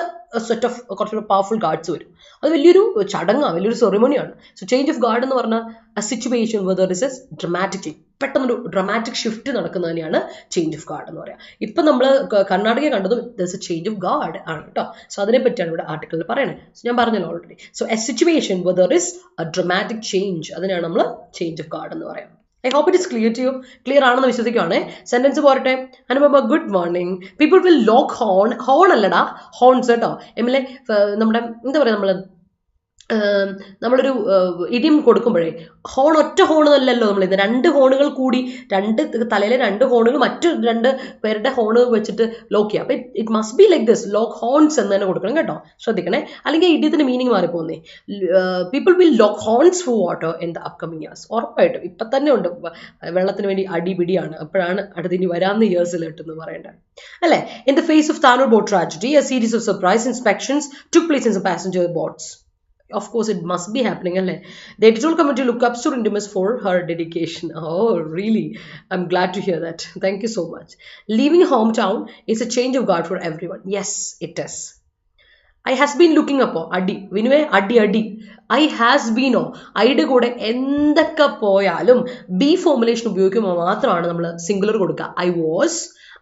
സെറ്റ് ഓഫ് കുറച്ചുകൂടി പവർഫുൾ ഗാർഡ്സ് വരും. അത് വലിയൊരു ചടങ്ങാണ്, വലിയൊരു സെറിമണിയാണ്. സോ ചേഞ്ച് ഓഫ് ഗാർഡ് എന്ന് പറഞ്ഞാൽ a situation where there is a dramatic change, പെട്ടെന്നൊരു ഡ്രമാറ്റിക് ഷിഫ്റ്റ് നടക്കുന്നതിനെയാണ് ചേഞ്ച് ഓഫ് ഗാർഡ് എന്ന് പറയുക. ഇപ്പം നമ്മൾ കർണാടക കണ്ടതും there's a change of guard ആണ് കേട്ടോ. സോ അതിനെ പറ്റിയാണ് ഇവിടെ ആർട്ടിക്കിളിൽ പറയുന്നത്. സോ ഞാൻ പറഞ്ഞല്ലോ already. So A situation where there is a dramatic change, അതിനാണ് നമ്മൾ ചേഞ്ച് ഓഫ് ഗാർഡ് എന്ന് പറയാം. I hope it is clear to you. Clear ആണെന്ന് വിശ്വസിക്കുകയാണ്. സെന്റൻസ് പോരട്ടെ. Anupama good morning. People will lock horn അല്ലടാ, ഹോൺസ് കേട്ടോ. എമ്മിലെ നമ്മുടെ എന്താ പറയുക, നമ്മളൊരു ഇടിയും കൊടുക്കുമ്പോഴേ ഒറ്റ ഹോൺ അല്ലല്ലോ നമ്മൾ ഇത് 2 ഹോണുകൾ കൂടി, തലയിലെ 2 ഹോണുകൾ മറ്റു 2 പേരുടെ ഹോണ് വെച്ചിട്ട് ലോക്ക് ചെയ്യാം. അപ്പൊ it must be like this, lock horns എന്ന് തന്നെ കൊടുക്കണം കേട്ടോ. ശ്രദ്ധിക്കണേ, അല്ലെങ്കിൽ ഇടിയത്തിന്റെ മീനിങ് മാറിപ്പോന്നേ. People will lock horns for water in the upcoming years. ഉറപ്പായിട്ടും ഇപ്പൊ തന്നെ ഉണ്ട്, വെള്ളത്തിന് വേണ്ടി അടിപിടിയാണ്. അപ്പോഴാണ് അടുത്തിനി വരാവുന്ന ഇയേഴ്സിൽ കിട്ടുന്നത് പറയേണ്ടത് അല്ലെ. In the face of Tanur boat tragedy, a series of surprise inspections took place in some passenger boats. Of course, it must be happening. The editorial committee look up to Rindimus for her dedication. Oh, really? I'm glad to hear that. Thank you so much. Leaving hometown is a change of guard for everyone. Yes, it is. I has been looking up. Adi. Vinuve, adi. I has been. Ide കൂടെ എന്തൊക്കെ പോയാലും ബി ഫോർമുലേഷൻ ഉപയോഗിക്കുമ്പോൾ മാത്രമാണ് നമ്മൾ സിംഗുലർ കൊടുക്കുക. I was,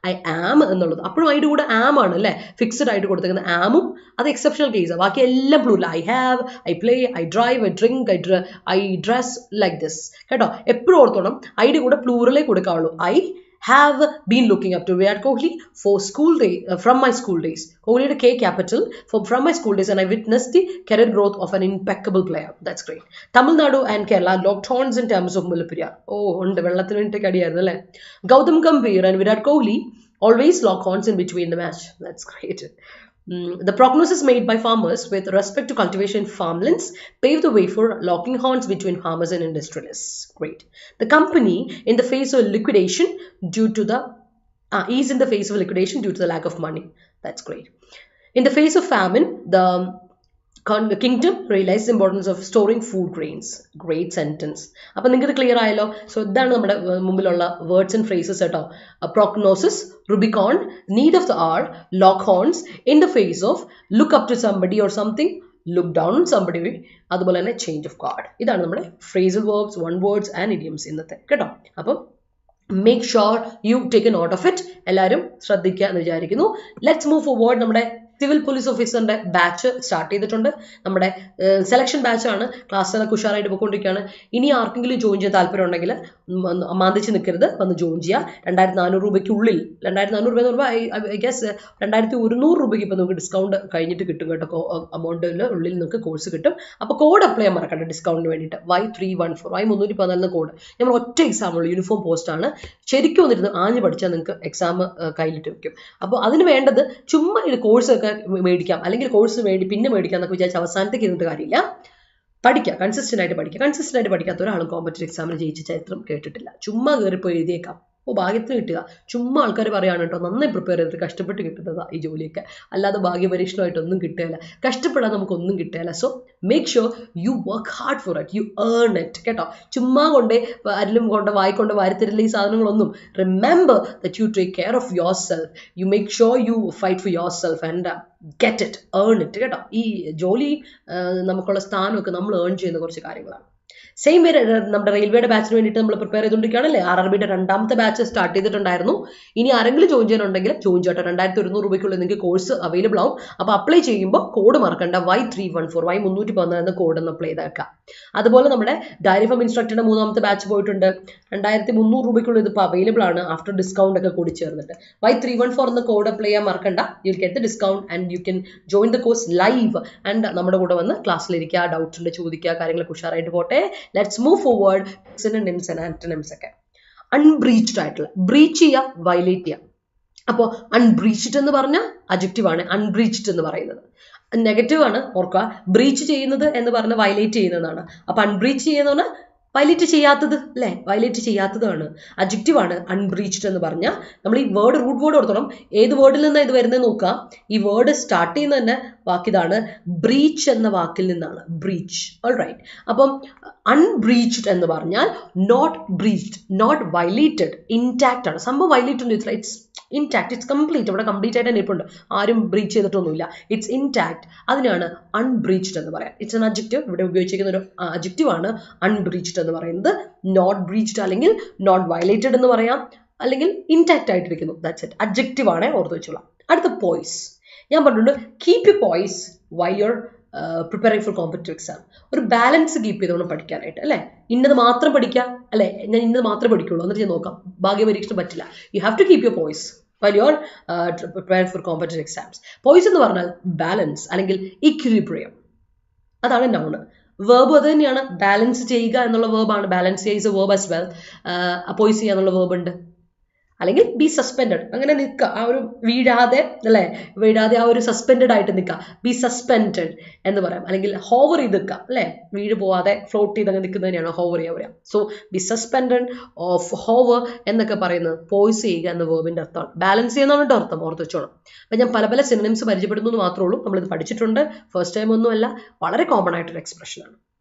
I am എന്നുള്ളത്. അപ്പോഴും അതിൻ്റെ കൂടെ ആം ആണ് അല്ലേ, ഫിക്സഡ് ആയിട്ട് കൊടുത്തിരിക്കുന്നത് ആമും. അത് എക്സെപ്ഷണൽ കേസാണ്. ബാക്കി എല്ലാം plural. I have, I play, I drive, I drink, I dress like this കേട്ടോ. എപ്പോഴും ഓർത്തോണം അതിൻ്റെ കൂടെ പ്ലൂറലേ കൊടുക്കാവുള്ളൂ. I have been looking up to Virat Kohli for school day from my school days. Kohli the K capital from my school days, and I witnessed the career growth of an impeccable player. That's great. Tamil Nadu and Kerala locked horns in terms of Mullaperiyar. Oh, undu vellathinu venditte kadiyarunnu alle. Gautam Gambhir and Virat Kohli always lock horns in between the match. That's great. The prognosis made by farmers with respect to cultivation farmlands paved the way for locking horns between farmers and industrialists. Great. The company in the face of liquidation due to the is in the face of liquidation due to the lack of money. That's great. In the face of famine, the kingdom realized the importance of storing food grains. Great sentence. അപ്പോൾ നിങ്ങൾക്ക് ക്ലിയർ ആയല്ലോ. സോ ഇതാണ് നമ്മുടെ മുമ്പിലുള്ള വേർഡ്സ് ആൻഡ് ഫ്രേസസ് കേട്ടോ. prognosis, Rubicon, need of the hour, lock horns, in the face of, look up to somebody or something, look down on somebody, അതുപോലെ തന്നെ ചേഞ്ച് ഓഫ് ഗാർഡ്. ഇതാണ് നമ്മുടെ phrasal verbs, one words and idioms ഇന്നത്തെ കേട്ടോ. അപ്പം make sure you take a note of it. എല്ലാവരും ശ്രദ്ധിക്കുക എന്ന് വിചാരിക്കുന്നു. Let's move forward. നമ്മുടെ സിവിൽ പോലീസ് ഓഫീസറിന്റെ ബാച്ച് സ്റ്റാർട്ട് ചെയ്തിട്ടുണ്ട്. നമ്മുടെ സെലക്ഷൻ ബാച്ചാണ്. ക്ലാസ്സൊക്കെ ഉഷാറായിട്ട് പോയിക്കൊണ്ടിരിക്കുകയാണ്. ഇനി ആർക്കെങ്കിലും ജോയിൻ ചെയ്യാൻ താല്പര്യം ഉണ്ടെങ്കിൽ മാന്തിച്ച് നിൽക്കരുത്, വന്ന് ജോയിൻ ചെയ്യുക. 2400 രൂപയ്ക്കുള്ളിൽ, 2400 രൂപ എന്ന് പറയുമ്പോൾ ഐ ഗസ് 2100 രൂപയ്ക്ക് ഇപ്പോൾ നമുക്ക് ഡിസ്കൗണ്ട് കഴിഞ്ഞിട്ട് കിട്ടും കേട്ടോ. അമൗണ്ടിൽ ഉള്ളിൽ നിങ്ങൾക്ക് കോഴ്സ് കിട്ടും. അപ്പോൾ കോഡ് അപ്ലൈ ചെയ്യാൻ മറക്കണ്ട ഡിസ്കൗണ്ടിന് വേണ്ടിയിട്ട്. Y314 Y314 code. നമ്മൾ ഒറ്റ എക്സാമുള്ളൂ, യൂണിഫോം പോസ്റ്റാണ്. ശരിക്കും വന്നിരുന്ന് ആഞ്ഞ് പഠിച്ചാൽ നിങ്ങൾക്ക് എക്സാം കയ്യിലിട്ട് വെക്കും. അപ്പോൾ അതിന് വേണ്ടത് ചുമ്മാ ഇത് കോഴ്സൊക്കെ മേടിക്കാം, അല്ലെങ്കിൽ കോഴ്സ് പിന്നെ മേടിക്കാം എന്നൊക്കെ വിചാരിച്ച് അവസാനത്തേക്ക് ഇരുന്നിട്ട് കാര്യമില്ല. പഠിക്കുക, കൺസിസ്റ്റന്റ് ആയിട്ട് പഠിക്കുക. കൺസിസ്റ്റന്റ് ആയിട്ട് പഠിക്കാത്ത ഒരാളും കോമ്പറ്റീവ് എക്സാമിന് ജയിച്ച ചരിത്രം കേട്ടിട്ടില്ല. ചുമ്മാ കയറിപ്പോയി എഴുതിയേക്കാം, അപ്പോൾ ഭാഗ്യത്തിന് കിട്ടുക. ചുമ്മാ ആൾക്കാർ പറയാണ് കേട്ടോ, നന്നായി പ്രിപ്പയർ ചെയ്തിട്ട് കഷ്ടപ്പെട്ട് കിട്ടുന്നതാണ് ഈ ജോലിയൊക്കെ, അല്ലാതെ ഭാഗ്യപരീക്ഷണമായിട്ടൊന്നും കിട്ടുകയില്ല. കഷ്ടപ്പെടാൻ നമുക്കൊന്നും കിട്ടുകയില്ല. So make sure you work hard for it, U earn it കേട്ടോ. ചുമ്മാ അരിലും വായിക്കൊണ്ട് വാരിത്തരില്ല ഈ സാധനങ്ങളൊന്നും. Remember that you take care of your self, you make sure U fight for your self and get it, earn it കേട്ടോ. ഈ ജോലി നമുക്കുള്ള സ്ഥാനമൊക്കെ നമ്മൾ ഏൺ ചെയ്യുന്ന കുറച്ച് കാര്യങ്ങളാണ്. സെയിം വേ നമ്മുടെ റെയിൽവേയുടെ ബാച്ചിന് വേണ്ടിയിട്ട് നമ്മൾ പ്രിപ്പയർ ചെയ്തുകൊണ്ടിരിക്കുകയാണല്ലേ. RRBയുടെ 2ാമത്തെ ബാച്ച് സ്റ്റാർട്ട് ചെയ്തിട്ടുണ്ടായിരുന്നു. ഇനി ആരെങ്കിലും ജോയിൻ ചെയ്യാനുണ്ടെങ്കിൽ ജോയിൻ ചെയ്യട്ടെ. 2100 രൂപയ്ക്കുള്ളിൽ നിങ്ങൾക്ക് കോഴ്സ് അവൈലബിൾ ആവും. അപ്പോൾ അപ്ലൈ ചെയ്യുമ്പോൾ കോഡ് മറക്കണ്ട, Y314 Y314 എന്ന കോഡ് ഒന്ന് അപ്ലൈ ചെയ്തേക്കാം. അതുപോലെ നമ്മുടെ ഡയറി ഫാം ഇൻസ്ട്രക്ടറുടെ 3ാമത്തെ ബാച്ച് പോയിട്ടുണ്ട്. 2300 രൂപയ്ക്കുള്ളിൽ ഇതിപ്പോൾ അവൈലബിൾ ആണ് ആഫ്റ്റർ ഡിസ്കൗണ്ട് ഒക്കെ കൂടി ചേർന്നിട്ട്. Y314 എന്ന കോഡ് അപ്ലൈ ചെയ്യാൻ മറക്കണ്ട. You get the discount and you can join the course live and നമ്മുടെ കൂടെ വന്ന് ക്ലാസ്സിലിരിക്കുക, ഡൗട്ട്സ് ഉണ്ട് ചോദിക്കുക, കാര്യങ്ങളൊക്കെ ഉഷാറായിട്ട് പോട്ടെ. Let's move forward. Synonyms and ആന്റണിംസ് ഒക്കെ. അൺബ്രീച്ച്ഡ് ആയിട്ടുള്ള, ബ്രീച്ച് ചെയ്യുക, വയലേറ്റ് ചെയ്യുക. അപ്പോൾ അൺബ്രീച്ച്ഡ് എന്ന് പറഞ്ഞാൽ അഡ്ജക്റ്റീവ് ആണ്. അൺബ്രീച്ച്ഡ് എന്ന് പറയുന്നത് നെഗറ്റീവ് ആണ്, ഓർക്കുക. ബ്രീച്ച് ചെയ്യുന്നത് എന്ന് പറഞ്ഞാൽ വയലേറ്റ് ചെയ്യുന്നതാണ്. അപ്പോൾ അൺബ്രീച്ച് ചെയ്യുന്നതാണ് വയലേറ്റ് ചെയ്യാത്തത് അല്ലേ, വയലേറ്റ് ചെയ്യാത്തതാണ്, അഡ്ജക്റ്റീവ് ആണ് അൺബ്രീച്ച്ഡ് എന്ന് പറഞ്ഞാൽ. നമ്മൾ ഈ വേർഡ് റൂട്ട് വേർഡ് ഓർത്തോണം. ഏത് വേർഡിൽ നിന്നാണ് ഇത് വരുന്നത് നോക്കുക. ഈ വേർഡ് സ്റ്റാർട്ട് ചെയ്യുന്ന തന്നെ വാക്കിതാണ്, ബ്രീച്ച് എന്ന വാക്കിൽ നിന്നാണ്, ബ്രീച്ച്. All right. അപ്പം അൺബ്രീച്ച്ഡ് എന്ന് പറഞ്ഞാൽ not breached, not violated, intact ആണ്. സംഭവം വയലേറ്റ് ഒന്നും ഇല്ല, ഇറ്റ്സ് ഇൻടാക്ട്, ഇറ്റ്സ് കംപ്ലീറ്റ്. ഇവിടെ കംപ്ലീറ്റ് ആയിട്ട് തന്നെ ഇരിപ്പുണ്ട്, ആരും ബ്രീച്ച് ചെയ്തിട്ടൊന്നുമില്ല, ഇറ്റ്സ് ഇൻടാക്ട്. അതിനാണ് അൺബ്രീച്ച്ഡ് എന്ന് പറയാം. It's an adjective. ഇവിടെ ഉപയോഗിച്ചിരിക്കുന്ന ഒരു അഡ്ജക്റ്റീവ് ആണ് അൺബ്രീച്ച്ഡ് എന്ന് പറയുന്നത്. നോട്ട് ബ്രീച്ച്ഡ് അല്ലെങ്കിൽ നോട്ട് വയലേറ്റഡ് എന്ന് പറയാം, അല്ലെങ്കിൽ ഇൻടാക്റ്റ് ആയിട്ടിരിക്കുന്നു. That's it. അഡ്ജക്റ്റീവ് ആണ്, ഓർത്ത് വെച്ചോളാം. അടുത്ത പോയ്സ്. ഞാൻ പറഞ്ഞിട്ടുണ്ട് keep you poise while your preparing for competitive exam. ഒരു ബാലൻസ് കീപ്പ് ചെയ്തുകൊണ്ട് പഠിക്കാനായിട്ട് അല്ലേ. ഇന്നത് മാത്രം പഠിക്കുക അല്ലേ, ഞാൻ ഇന്നത് മാത്രമേ പഠിക്കുള്ളൂ എന്നിട്ട് ഞാൻ നോക്കാം, ഭാഗ്യപരീക്ഷ പറ്റില്ല. You have to keep your poise while you're preparing for competitive exams. Poise എന്ന് പറഞ്ഞാൽ ബാലൻസ് അല്ലെങ്കിൽ ഇക്വിലിബ്രിയം, അതാണ് നൗൺ. വേർബ് അത് തന്നെയാണ്, ബാലൻസ് ചെയ്യുക എന്നുള്ള വേർബാണ്. ബാലൻസ് ചെയ്യുക is a verb as well. Poise ചെയ്യുക എന്നുള്ള വേർബ് ഉണ്ട്. അല്ലെങ്കിൽ ബി സസ്പെൻഡഡ്, അങ്ങനെ നിൽക്കുക, ആ ഒരു വീഴാതെ അല്ലേ, വീഴാതെ ആ ഒരു സസ്പെൻഡഡ് ആയിട്ട് നിൽക്കുക, ബി സസ്പെൻഡഡ് എന്ന് പറയാം. അല്ലെങ്കിൽ ഹോവർ ചെയ്ത് നിൽക്കുക അല്ലേ, വീട് പോവാതെ ഫ്ലോട്ട് ചെയ്ത് അങ്ങനെ നിൽക്കുന്നതിനെയാണ് ഹോവർ ചെയ്യുക പറയാം. So B suspended of hover എന്നൊക്കെ പറയുന്നത് പോയ്സ് ചെയ്യുക എന്ന വേർബിന്റെ അർത്ഥമാണ്. ബാലൻസ് ചെയ്യുന്നതാണ് അർത്ഥം, ഓർത്ത് വെച്ചോണം. അപ്പം ഞാൻ പല പല സിനോണിംസ് പരിചയപ്പെടുന്നു എന്ന് മാത്രമേ ഉള്ളൂ, നമ്മളിത് പഠിച്ചിട്ടുണ്ട്, ഫസ്റ്റ് ടൈം ഒന്നുമല്ല, വളരെ കോമൺ ആയിട്ടൊരു എക്സ്പ്രഷനാണ്.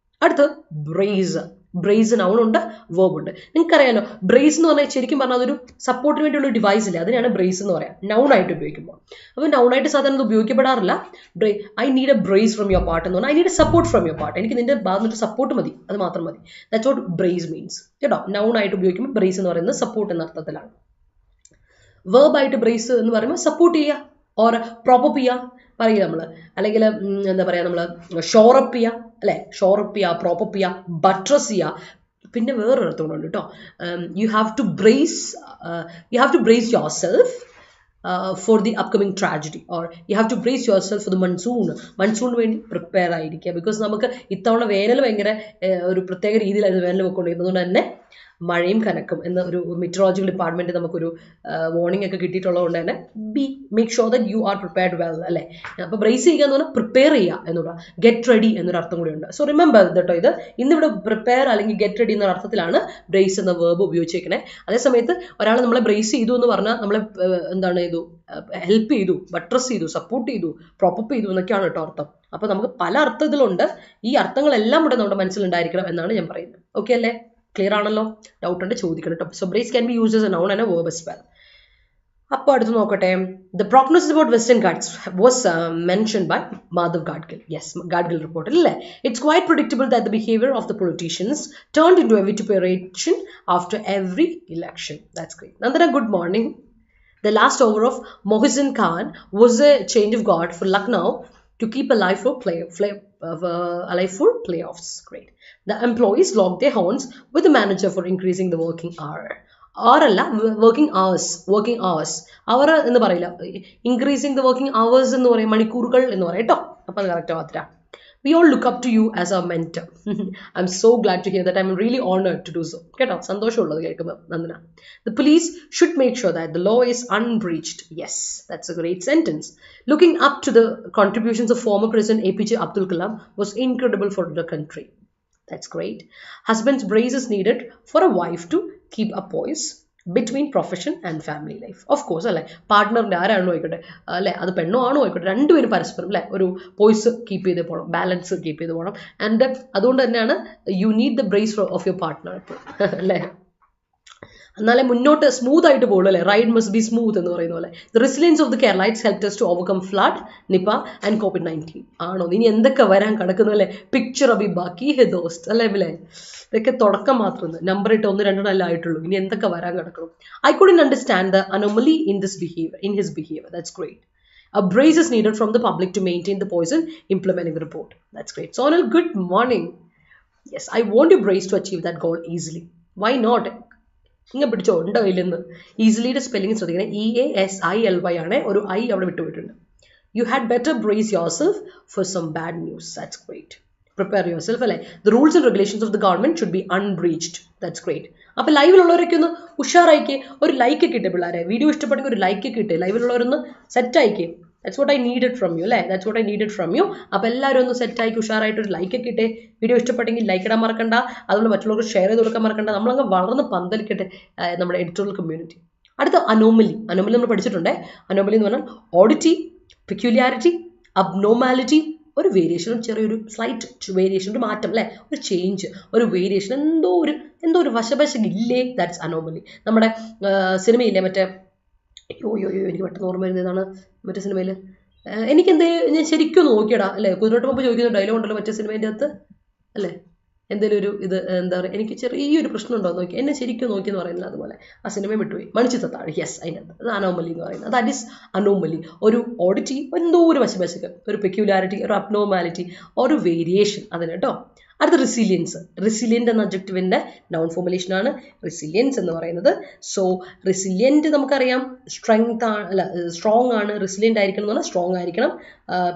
അടുത്ത് ബ്രേസ്. ബ്രേസ് നൗൺ ഉണ്ട്, വേർബ് ഉണ്ട്. നിങ്ങൾക്കറിയാലോ ബ്രേസ് എന്ന് പറഞ്ഞാൽ ശരിക്കും പറഞ്ഞാൽ അതൊരു സപ്പോർട്ടിന് വേണ്ടിയുള്ള ഡിവൈസ് ഇല്ല, അതിനാണ് ബ്രേസ് എന്ന് പറയാം, നൗൺ ആയിട്ട് ഉപയോഗിക്കുമ്പോൾ. അപ്പോൾ നൗൺ ആയിട്ട് സാധാരണ ഇത് ഉപയോഗിക്കപ്പെടാറില്ല. I need a brace from your part എന്ന് പറഞ്ഞാൽ I need a support from your part, എനിക്ക് നിന്റെ ഭാഗത്ത് സപ്പോർട്ട് മതി, അത് മാത്രം മതി. ദാറ്റ്സ് വാട്ട് ബ്രേസ് മീൻസ് കേട്ടോ. നൗൺ ആയിട്ട് ഉപയോഗിക്കുമ്പോൾ ബ്രേസ് എന്ന് പറയുന്നത് സപ്പോർട്ട് എന്ന അർത്ഥത്തിലാണ്. വേർബ് ആയിട്ട് ബ്രേസ് എന്ന് പറയുമ്പോൾ സപ്പോർട്ട് ചെയ്യുക ഓർ പ്രോപ്പപ്പ് ചെയ്യുക പറയില്ല നമ്മൾ, അല്ലെങ്കിൽ എന്താ പറയുക, നമ്മൾ ഷോറപ്പ് ചെയ്യുക അല്ലെ, ഷോറപ്പ് ചെയ്യുക, പ്രോപ്പപ്പ് ചെയ്യുക, ബട്രസ് ചെയ്യുക. പിന്നെ വേറൊരു അർത്ഥമുണ്ട് കേട്ടോ, you have to brace yourself for the upcoming tragedy, or you have to brace yourself for the മൺസൂണിന് വേണ്ടി പ്രിപ്പയർ ആയിരിക്കുക. ബിക്കോസ് നമുക്ക് ഇത്തവണ വേനൽ ഭയങ്കര ഒരു പ്രത്യേക രീതിയിലായിരുന്നു വേനൽ പോയിക്കൊണ്ടിരിക്കുന്നതുകൊണ്ട് തന്നെ മഴയും കനക്കും എന്ന ഒരു മെറ്ററോളജിക്കൽ ഡിപ്പാർട്ട്മെന്റ് നമുക്കൊരു വാർണിംഗ് ഒക്കെ കിട്ടിയിട്ടുള്ളത് തന്നെ make sure that you are prepared well അല്ലേ. അപ്പോൾ ബ്രേസ് ചെയ്യുക എന്ന് പറഞ്ഞാൽ പ്രിപ്പയർ ചെയ്യുക എന്നുള്ള, ഗെറ്റ് റെഡി എന്നൊരു അർത്ഥം കൂടിയുണ്ട്. സോ റിമെമ്പർ കേട്ടോ, ഇത് ഇന്നിവിടെ പ്രിപ്പയർ അല്ലെങ്കിൽ ഗെറ്റ് റെഡി എന്ന അർത്ഥത്തിലാണ് ബ്രേസ് എന്ന വേർബ് ഉപയോഗിച്ചേക്കണേ. അതേസമയത്ത് ഒരാൾ നമ്മളെ ബ്രേസ് ചെയ്തു എന്ന് പറഞ്ഞാൽ നമ്മളെ എന്താണ് ചെയ്തു, ഹെൽപ്പ് ചെയ്തു, ബട്രസ് ചെയ്തു, സപ്പോർട്ട് ചെയ്തു, പ്രോപ്പപ്പ് ചെയ്തു എന്നൊക്കെയാണ് കേട്ടോ അർത്ഥം. അപ്പോൾ നമുക്ക് പല അർത്ഥത്തിലുണ്ട്, ഈ അർത്ഥങ്ങളെല്ലാം ഇവിടെ നമ്മുടെ മനസ്സിലുണ്ടായിരിക്കണം എന്നാണ് ഞാൻ പറയുന്നത്. ഓക്കെ അല്ലേ, ക്ലിയർ ആണല്ലോ? ഡൗട്ട് ഉണ്ട് ചോദിക്കണം കേട്ടോ. So brace can be used as A noun and A verb as well. അപ്പോൾ അടുത്ത് നോക്കട്ടെ, the prognosis about Western Ghats was mentioned by Madhav Gadgil. Yes, Gadgil report അല്ലേ. It's quite predictable that the behavior of the politicians turned into a vituperation after every election. That's great. Nandana, good morning. The last over of Mohsin Khan was a change of guard for Lucknow to keep alive for playoffs. Great. The employees locked their horns with the manager for increasing the working hour. Working hours അവർ എന്ന് പറയില്ല, ഇൻക്രീസിങ് ദ വർക്കിംഗ് hours എന്ന് പറയും, മണിക്കൂറുകൾ എന്ന് പറയും കേട്ടോ. അപ്പോൾ അത് കറക്റ്റ് മാത്രം. We all look up to you as our mentor. I'm so glad to hear that. I'm really honored to do so. കേട്ടോ, സന്തോഷമുള്ളത് കേൾക്കുമ്പോൾ Nandana. The police should make sure that the law is unbreached. Yes, that's a great sentence. Looking up to the contributions of former President APJ Abdul Kalam was incredible for the country. That's great. Husband's brace is needed for a wife to keep a poise between profession and family life. Of course അല്ലേ, പാർട്ട്ണറിൻ്റെ ആരാണോ ആയിക്കോട്ടെ അല്ലേ, അത് പെണ്ണോ ആണോ ആയിക്കോട്ടെ, രണ്ടുപേരും പരസ്പരം അല്ലേ ഒരു പോയിസ് കീപ്പ് ചെയ്ത് പോകണം, ബാലൻസ് കീപ്പ് ചെയ്ത് പോകണം. ആൻഡ് അതുകൊണ്ട് തന്നെയാണ് you need the brace of your partner അല്ലേ, എന്നാലേ മുന്നോട്ട് സ്മൂത്ത് ആയിട്ട് പോകുള്ളൂ അല്ലേ. റൈഡ് മസ്റ്റ് ബി സ്മൂത്ത് എന്ന് പറയുന്ന പോലെ. The resilience of the Keralites helped us to overcome flood, Nipah and COVID-19. ആണോ, ഇനി എന്തൊക്കെ വരാൻ കിടക്കുന്നു അല്ലേ. പിക്ചർ അഭി ബാക്കി ഹെ ദോസ്ത് അല്ലേ ബിലെ, ഇതൊക്കെ തുടക്കം മാത്രം, നമ്പർ ഇട്ട് 1-2 അല്ല ആയിട്ടുള്ളൂ, ഇനി എന്തൊക്കെ വരാൻ കിടക്കണം. I couldn't understand the anomaly in his behavior. That's great. A brace is needed from the public to maintain the poison, implementing the report. That's great. Sonal, good morning. Yes, I want your brace to achieve that goal easily. Why not? ഇങ്ങനെ പിടിച്ചോ, ഉണ്ടോ ഇല്ലെന്ന്. ഈസിലിയുടെ സ്പെല്ലിംഗ് ശ്രദ്ധിക്കണം, EASILY ആണ്, ഒരു ഐ അവിടെ വിട്ടുപോയിട്ടുണ്ട്. You had better brace yourself for some bad news. That's great. Prepare yourself അല്ലേ. The rules and regulations of the government should be unbreached. That's great. അപ്പോൾ ലൈവിലുള്ളവരൊക്കെ ഒന്ന് ഉഷാറായിക്കേ, ഒരു ലൈക്ക് കിട്ടേ പിള്ളേരെ, വീഡിയോ ഇഷ്ടപ്പെട്ടെങ്കിൽ ഒരു like കിട്ടേ, ലൈവിലുള്ളവരൊന്ന് സെറ്റായിക്കേ. That's what I needed from you അല്ലേ, that's what I needed from you. അപ്പോൾ എല്ലാവരും ഒന്ന് സെറ്റായി ഉഷാറായിട്ട് ഒരു ലൈക്ക് ഒക്കെ ഇട്ടേ. വീഡിയോ ഇഷ്ടപ്പെട്ടെങ്കിൽ ലൈക്ക് ഇടാൻ മറക്കണ്ട, അതുകൊണ്ട് മറ്റുള്ളവർക്ക് ഷെയർ ചെയ്ത് കൊടുക്കാൻ മറക്കണ്ട. നമ്മളങ്ങ് വളർന്ന് പന്തലിക്കട്ടെ നമ്മുടെ എഡിറ്റോറിയൽ കമ്മ്യൂണിറ്റി. അടുത്ത അനോമലി നമ്മൾ പഠിച്ചിട്ടുണ്ടേ. അനോമലി എന്ന് പറഞ്ഞാൽ ഓഡിറ്റി, പെക്യുലാരിറ്റി, അബ്നോമാലിറ്റി, ഒരു വേരിയേഷൻ, ചെറിയൊരു സ്ലൈറ്റ് വേരിയേഷൻ, ഒരു മാറ്റം അല്ലേ, ഒരു ചേഞ്ച്, ഒരു വേരിയേഷൻ, എന്തോ ഒരു വശവശമില്ലേ, ദാറ്റ്സ് അനോമലി. നമ്മുടെ സിനിമയില്ലേ മറ്റേ, എനിക്ക് പെട്ടെന്ന് ഓർമ്മ വരുന്നത് ഏതാണ് മറ്റേ സിനിമയിൽ, എനിക്കെന്തേ ഞാൻ ശരിക്കും നോക്കിയടാ അല്ലേ, കുതിരോട്ട് മുമ്പ് ചോദിക്കുന്ന ഡയലോഗ് ഉണ്ടല്ലോ മറ്റേ സിനിമേൻ്റെ അകത്ത് അല്ലേ, എന്തെങ്കിലും ഒരു ഇത് എന്താ പറയുക, എനിക്ക് ചെറിയൊരു പ്രശ്നം ഉണ്ടോ നോക്കി, എന്നെ ശരിക്കും നോക്കി എന്ന് പറയുന്നത് അതുപോലെ ആ സിനിമ വിട്ടുപോയി. മണിച്ചിത്രത്താഴ്, യെസ്, അതിനകത്ത് അത് അനോമലി എന്ന് പറയുന്നത്. That is anomaly. ഒരു ഓഡിറ്റി, എന്തോ ഒരു വശവശക്ക്, ഒരു പെക്യുലാരിറ്റി, ഒരു അബ്നോർമാലിറ്റി, ഒരു വേരിയേഷൻ അതിന് കേട്ടോ. അടുത്ത റെസിലിയൻസ്. റെസിലിയൻ്റ് എന്ന അഡ്ജക്റ്റീവിൻ്റെ നൗൺ ഫോർമുലേഷൻ ആണ് റെസിലിയൻസ് എന്ന് പറയുന്നത്. സോ റെസിലിയൻറ്റ് നമുക്കറിയാം സ്ട്രെങ്ത് ആണ്, അല്ല സ്ട്രോങ് ആണ്. റെസിലിയൻ്റ് ആയിരിക്കണം എന്ന് പറഞ്ഞാൽ സ്ട്രോങ് ആയിരിക്കണം.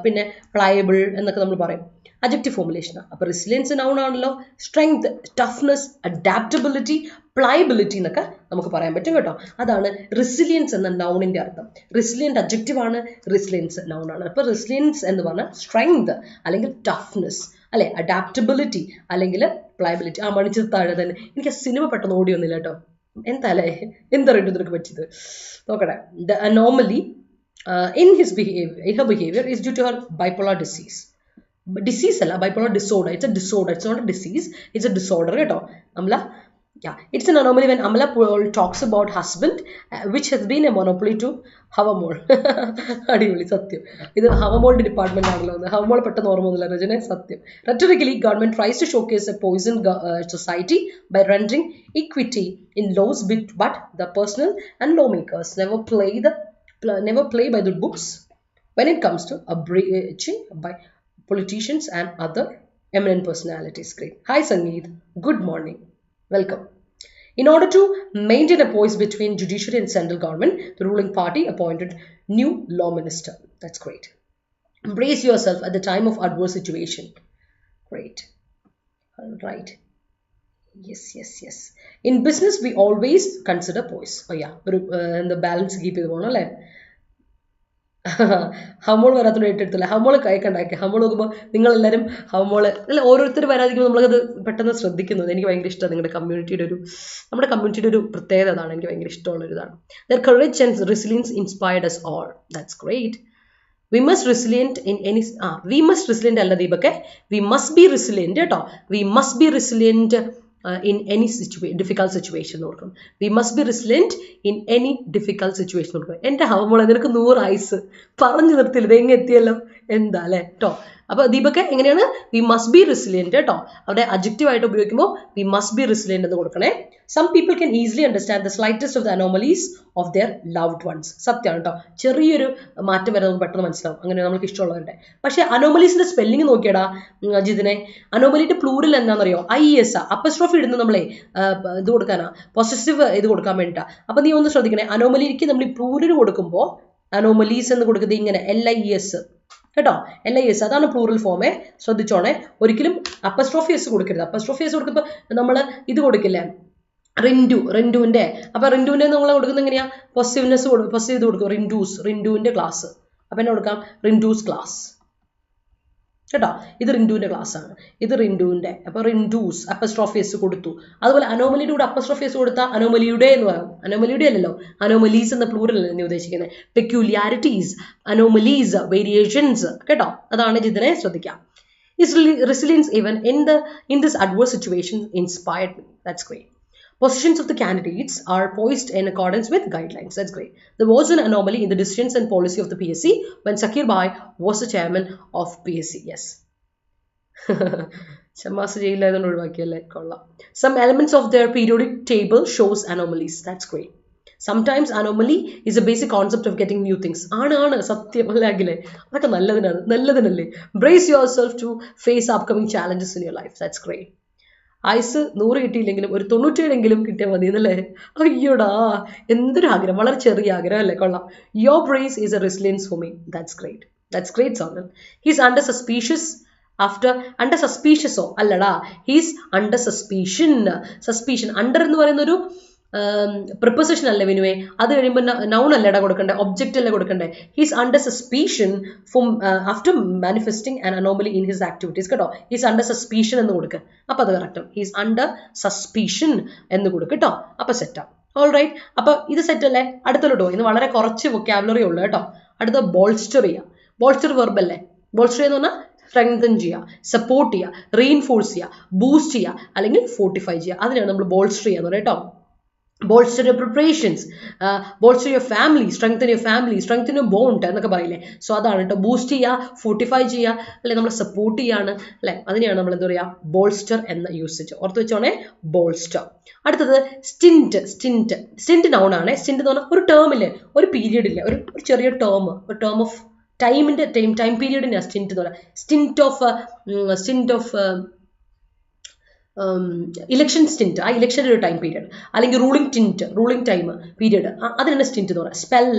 പിന്നെ പ്ലയബിൾ എന്നൊക്കെ നമ്മൾ പറയും. അഡ്ജക്റ്റീവ് ഫോർമുലേഷനാണ്. അപ്പോൾ റെസിലിയൻസ് നൗൺ ആണല്ലോ. സ്ട്രെങ്ത്, ടഫ്നെസ്, അഡാപ്റ്റബിലിറ്റി, പ്ലയബിലിറ്റി എന്നൊക്കെ നമുക്ക് പറയാൻ പറ്റും കേട്ടോ. അതാണ് റെസിലിയൻസ് എന്ന നൗണിൻ്റെ അർത്ഥം. റെസിലിയൻ്റ് അഡ്ജക്റ്റീവ് ആണ്, റെസിലിയൻസ് നൗൺ ആണ്. അപ്പോൾ റെസിലിയൻസ് എന്ന് പറഞ്ഞാൽ സ്ട്രെങ്ത് അല്ലെങ്കിൽ ടഫ്നെസ്, അല്ലെ, അഡാപ്റ്റബിലിറ്റി അല്ലെങ്കിൽ പ്ലയബിലിറ്റി. ആ മണിച്ചത് താഴെ തന്നെ. എനിക്ക് ആ സിനിമ പെട്ടെന്ന് ഓടി വന്നില്ല കേട്ടോ. എന്താ അല്ലേ, എന്താ പറയുക നിനക്ക് പറ്റിയത് നോക്കട്ടെ. The anomaly in her behavior is due to her bipolar disease. Disease അല്ല, bipolar disorder. It's a disorder. It's not a disease. It's a disorder കേട്ടോ. Amla, yeah, it's an anomaly when Amala Paul talks about husband, which has been a monopoly to Havamol. അടിപൊളി, സത്യം. ഇത് ഹവമോളിന്റെ ഡിപ്പാർട്ട്മെന്റ് ആണല്ലോ. ഹവമോൾ പെട്ടെന്ന് ഓർമ്മ ഒന്നുമില്ല രചന, സത്യം. Rhetorically, government tries to showcase a poison society by rendering equity in laws, but the personal and lawmakers never play by the books when it comes to abridging by politicians and other eminent personalities. Great. Hi Sangeet, good morning, welcome. In order to maintain a poise between judiciary and central government, the ruling party appointed new law minister. That's great. Embrace yourself at the time of adverse situation. Great. All right. Yes. In business we always consider poise. Oh yeah, the balance keep it on, right? ഹവമോൾ വരാത്തോട് ഏറ്റെടുത്തില്ല. ഹവമോൾ കൈക്കണ്ടാക്കി. ഹവമോൾ നോക്കുമ്പോൾ നിങ്ങളെല്ലാവരും ഹവമോൾ അല്ല, ഓരോരുത്തർ വരാതിരിക്കുമ്പോൾ നമ്മളത് പെട്ടെന്ന് ശ്രദ്ധിക്കുന്നത് എനിക്ക് ഭയങ്കര ഇഷ്ടമാണ്. നമ്മുടെ കമ്മ്യൂണിറ്റിയുടെ ഒരു പ്രത്യേകത അതാണ്. എനിക്ക് ഭയങ്കര ഇഷ്ടമുള്ളൊരു ഇതാണ്. Their courage and resilience inspired us all. That's great. We must resilient in any we must resilient അല്ല ദീപക്കെ, we must be resilient കേട്ടോ. We must be resilient in any difficult situation. We must be resilient in any difficult situation. എൻ്റെ ഹവമോളെ നിനക്ക് 100 ആയുസ് പറഞ്ഞു നിർത്തില്ല, ഇത് എങ്ങനെ എത്തിയല്ലോ, എന്താ അല്ലേ കേട്ടോ. അപ്പോൾ ദീപക്കെ എങ്ങനെയാണ് വി മസ്റ്റ് ബി റെസിലിയൻറ്റ് കേട്ടോ. അവിടെ അഡ്ജക്റ്റീവ് ആയിട്ട് ഉപയോഗിക്കുമ്പോൾ വി മസ്റ്റ് ബി റെസിലിയൻറ്റ് എന്ന് കൊടുക്കണേ. Some people can easily understand the slightest of the anomalies of their loved ones. സത്യമാണ് കേട്ടോ. ചെറിയൊരു മാറ്റം വരെ നമുക്ക് പെട്ടെന്ന് മനസ്സിലാവും, അങ്ങനെ നമുക്ക് ഇഷ്ടമുള്ളവരുടെ. പക്ഷേ അനോമലീസിന്റെ സ്പെല്ലിംഗ് നോക്കിയടാ ജിതിനെ. അനോമലിന്റെ പ്ലൂറൽ എന്താണെന്നറിയോ? IES. അപ്പസ്ട്രോഫി ഇടുന്നത് നമ്മളെ ഇത് കൊടുക്കാനാ, പൊസസീവ് ഇത് കൊടുക്കാൻ വേണ്ടിയിട്ടാ. അപ്പം നീ ഒന്ന് ശ്രദ്ധിക്കണേ, അനോമലിക്ക് നമ്മൾ ഈ പ്ലൂറൽ കൊടുക്കുമ്പോൾ അനോമലീസ് എന്ന് കൊടുക്കുന്നത് ഇങ്ങനെ LIES കേട്ടോ. LIS അതാണ് പ്ലൂറൽ ഫോമേ, ശ്രദ്ധിച്ചോണേ. ഒരിക്കലും അപ്പസ്ട്രോഫി എസ് കൊടുക്കരുത്. അപ്പസ്ട്രോഫി എസ് കൊടുക്കുമ്പോൾ നമ്മൾ ഇത് കൊടുക്കില്ലേ, റിൻഡുവിൻ്റെ. അപ്പോൾ റിൻഡുവിൻ്റെ നമ്മൾ കൊടുക്കുന്നത് എങ്ങനെയാ? പൊസീവ് ഇത് കൊടുക്കും. റിൻഡുവിൻ്റെ ക്ലാസ്. അപ്പം എന്നെ കൊടുക്കാം റിൻഡൂസ് ക്ലാസ് കേട്ടോ. ഇത് റിൻഡുവിൻ്റെ ക്ലാസ് ആണ്, ഇത് റിൻഡുവിൻ്റെ. അപ്പോൾ റിൻഡൂസ് അപ്പസ്ട്രോഫി എസ് കൊടുത്തു. അതുപോലെ അനോമലിയുടെ കൂടെ അപ്പസ്ട്രോഫി എസ് കൊടുത്താൽ അനോമലിയുടെ എന്ന് പറയും. അനോമലിയുടെ അല്ലല്ലോ, അനോമലീസ് എന്ന പ്ലൂറൽ അല്ലേ നീ ഉദ്ദേശിക്കുന്നത്. പെക്യുലാരിറ്റീസ്, അനോമലീസ്, വേരിയേഷൻസ് കേട്ടോ. അതാണ് ഇതിനെ ശ്രദ്ധിക്കാം. His resilience even in this adverse situation inspired me. That's great. Positions of the candidates are poised in accordance with guidelines. That's great. There was an anomaly in the decisions and policy of the PSC when Zakir Bhai was the chairman of PSC. Yes. Some elements of their periodic table shows anomalies. That's great. Sometimes anomaly is a basic concept of getting new things. Satyam allagile. Adakku nalladanalle. Brace yourself to face upcoming challenges in your life. That's great. ആയുസ് 100 കിട്ടിയില്ലെങ്കിലും ഒരു 97 കിട്ടിയാൽ മതി എന്നല്ലേ. അയ്യോടാ, എന്തൊരു ആഗ്രഹം, വളരെ ചെറിയ ആഗ്രഹം അല്ലേ. കൊള്ളാം. Your brace is a resilience for me. That's great. That's great, Sonal. He's under suspicious അല്ലടാ, he's under suspicion. Under എന്ന് പറയുന്ന ഒരു പ്രിപ്പോസിഷൻ അല്ലേ വിനുവേ. അത് കഴിയുമ്പോൾ നൗൺ അല്ലേടാ കൊടുക്കണ്ടേ, ഒബ്ജക്റ്റ് അല്ലേ കൊടുക്കണ്ടേ. He's under suspicion from after manifesting an anomaly in his activities കേട്ടോ. ഹീസ് അണ്ടർ സസ്പീഷൻ എന്ന് കൊടുക്കുക, അപ്പോൾ അത് കറക്റ്റ്. ഹീസ് അണ്ടർ സസ്പീഷൻ എന്ന് കൊടുക്കുക കേട്ടോ. അപ്പോൾ സെറ്റാ. All right. അപ്പോൾ ഇത് സെറ്റ് അല്ലേ. അടുത്തോട്ടോ, ഇന്ന് വളരെ കുറച്ച് വൊക്കാബുലറി ഉള്ളൂ കേട്ടോ. അടുത്ത ബോൾസ്റ്റർ ചെയ്യുക. ബോൾസ്റ്റർ വെർബ് അല്ലേ. ബോൾസ്റ്റർ എന്ന് പറഞ്ഞാൽ സ്ട്രെങ്തൻ ചെയ്യുക, സപ്പോർട്ട് ചെയ്യുക, റീഇൻഫോഴ്സ് ചെയ്യുക, ബൂസ്റ്റ് ചെയ്യുക അല്ലെങ്കിൽ ഫോർട്ടിഫൈ ചെയ്യുക. അതിനാണ് നമ്മൾ ബോൾസ്റ്റർ ചെയ്യാന്ന് പറയാം കേട്ടോ. bolster your preparations, bolster your family, strengthen your bond എന്നൊക്കെ പറയില്ലേ. സോ അതാണ് കേട്ടോ, ബൂസ്റ്റ് ചെയ്യുക, ഫോർട്ടിഫൈ ചെയ്യുക, അല്ലെ നമ്മൾ സപ്പോർട്ട് ചെയ്യാണ്, അല്ലെ അതിനെയാണ് നമ്മൾ എന്താ പറയുക ബോൾസ്റ്റർ എന്ന യൂസേജ്. ഓർത്ത് വെച്ചോണേ, ബോൾസ്റ്റർ. അടുത്തത് സ്റ്റിന്റ് നൗൺ ആണ്. സ്റ്റിന്റ് എന്ന് പറഞ്ഞാൽ ഒരു ടേം ഇല്ലേ, ഒരു പീരീഡ് ഇല്ലേ, ഒരു ചെറിയ ടേം ഓഫ് ടൈമിന്റെ ടൈം പീരീഡിനാണ് സ്റ്റിന്റ് എന്ന് പറയുക. സ്റ്റിന്റ് ഓഫ് ഇലക്ഷൻ സ്റ്റിന്റ്, ആ ഇലക്ഷൻ്റെ ഒരു ടൈം പീരീഡ്, അല്ലെങ്കിൽ റൂളിംഗ് ടൈം പീരീഡ്, അതിനാണ് സ്റ്റിന്റ് എന്ന് പറയുക.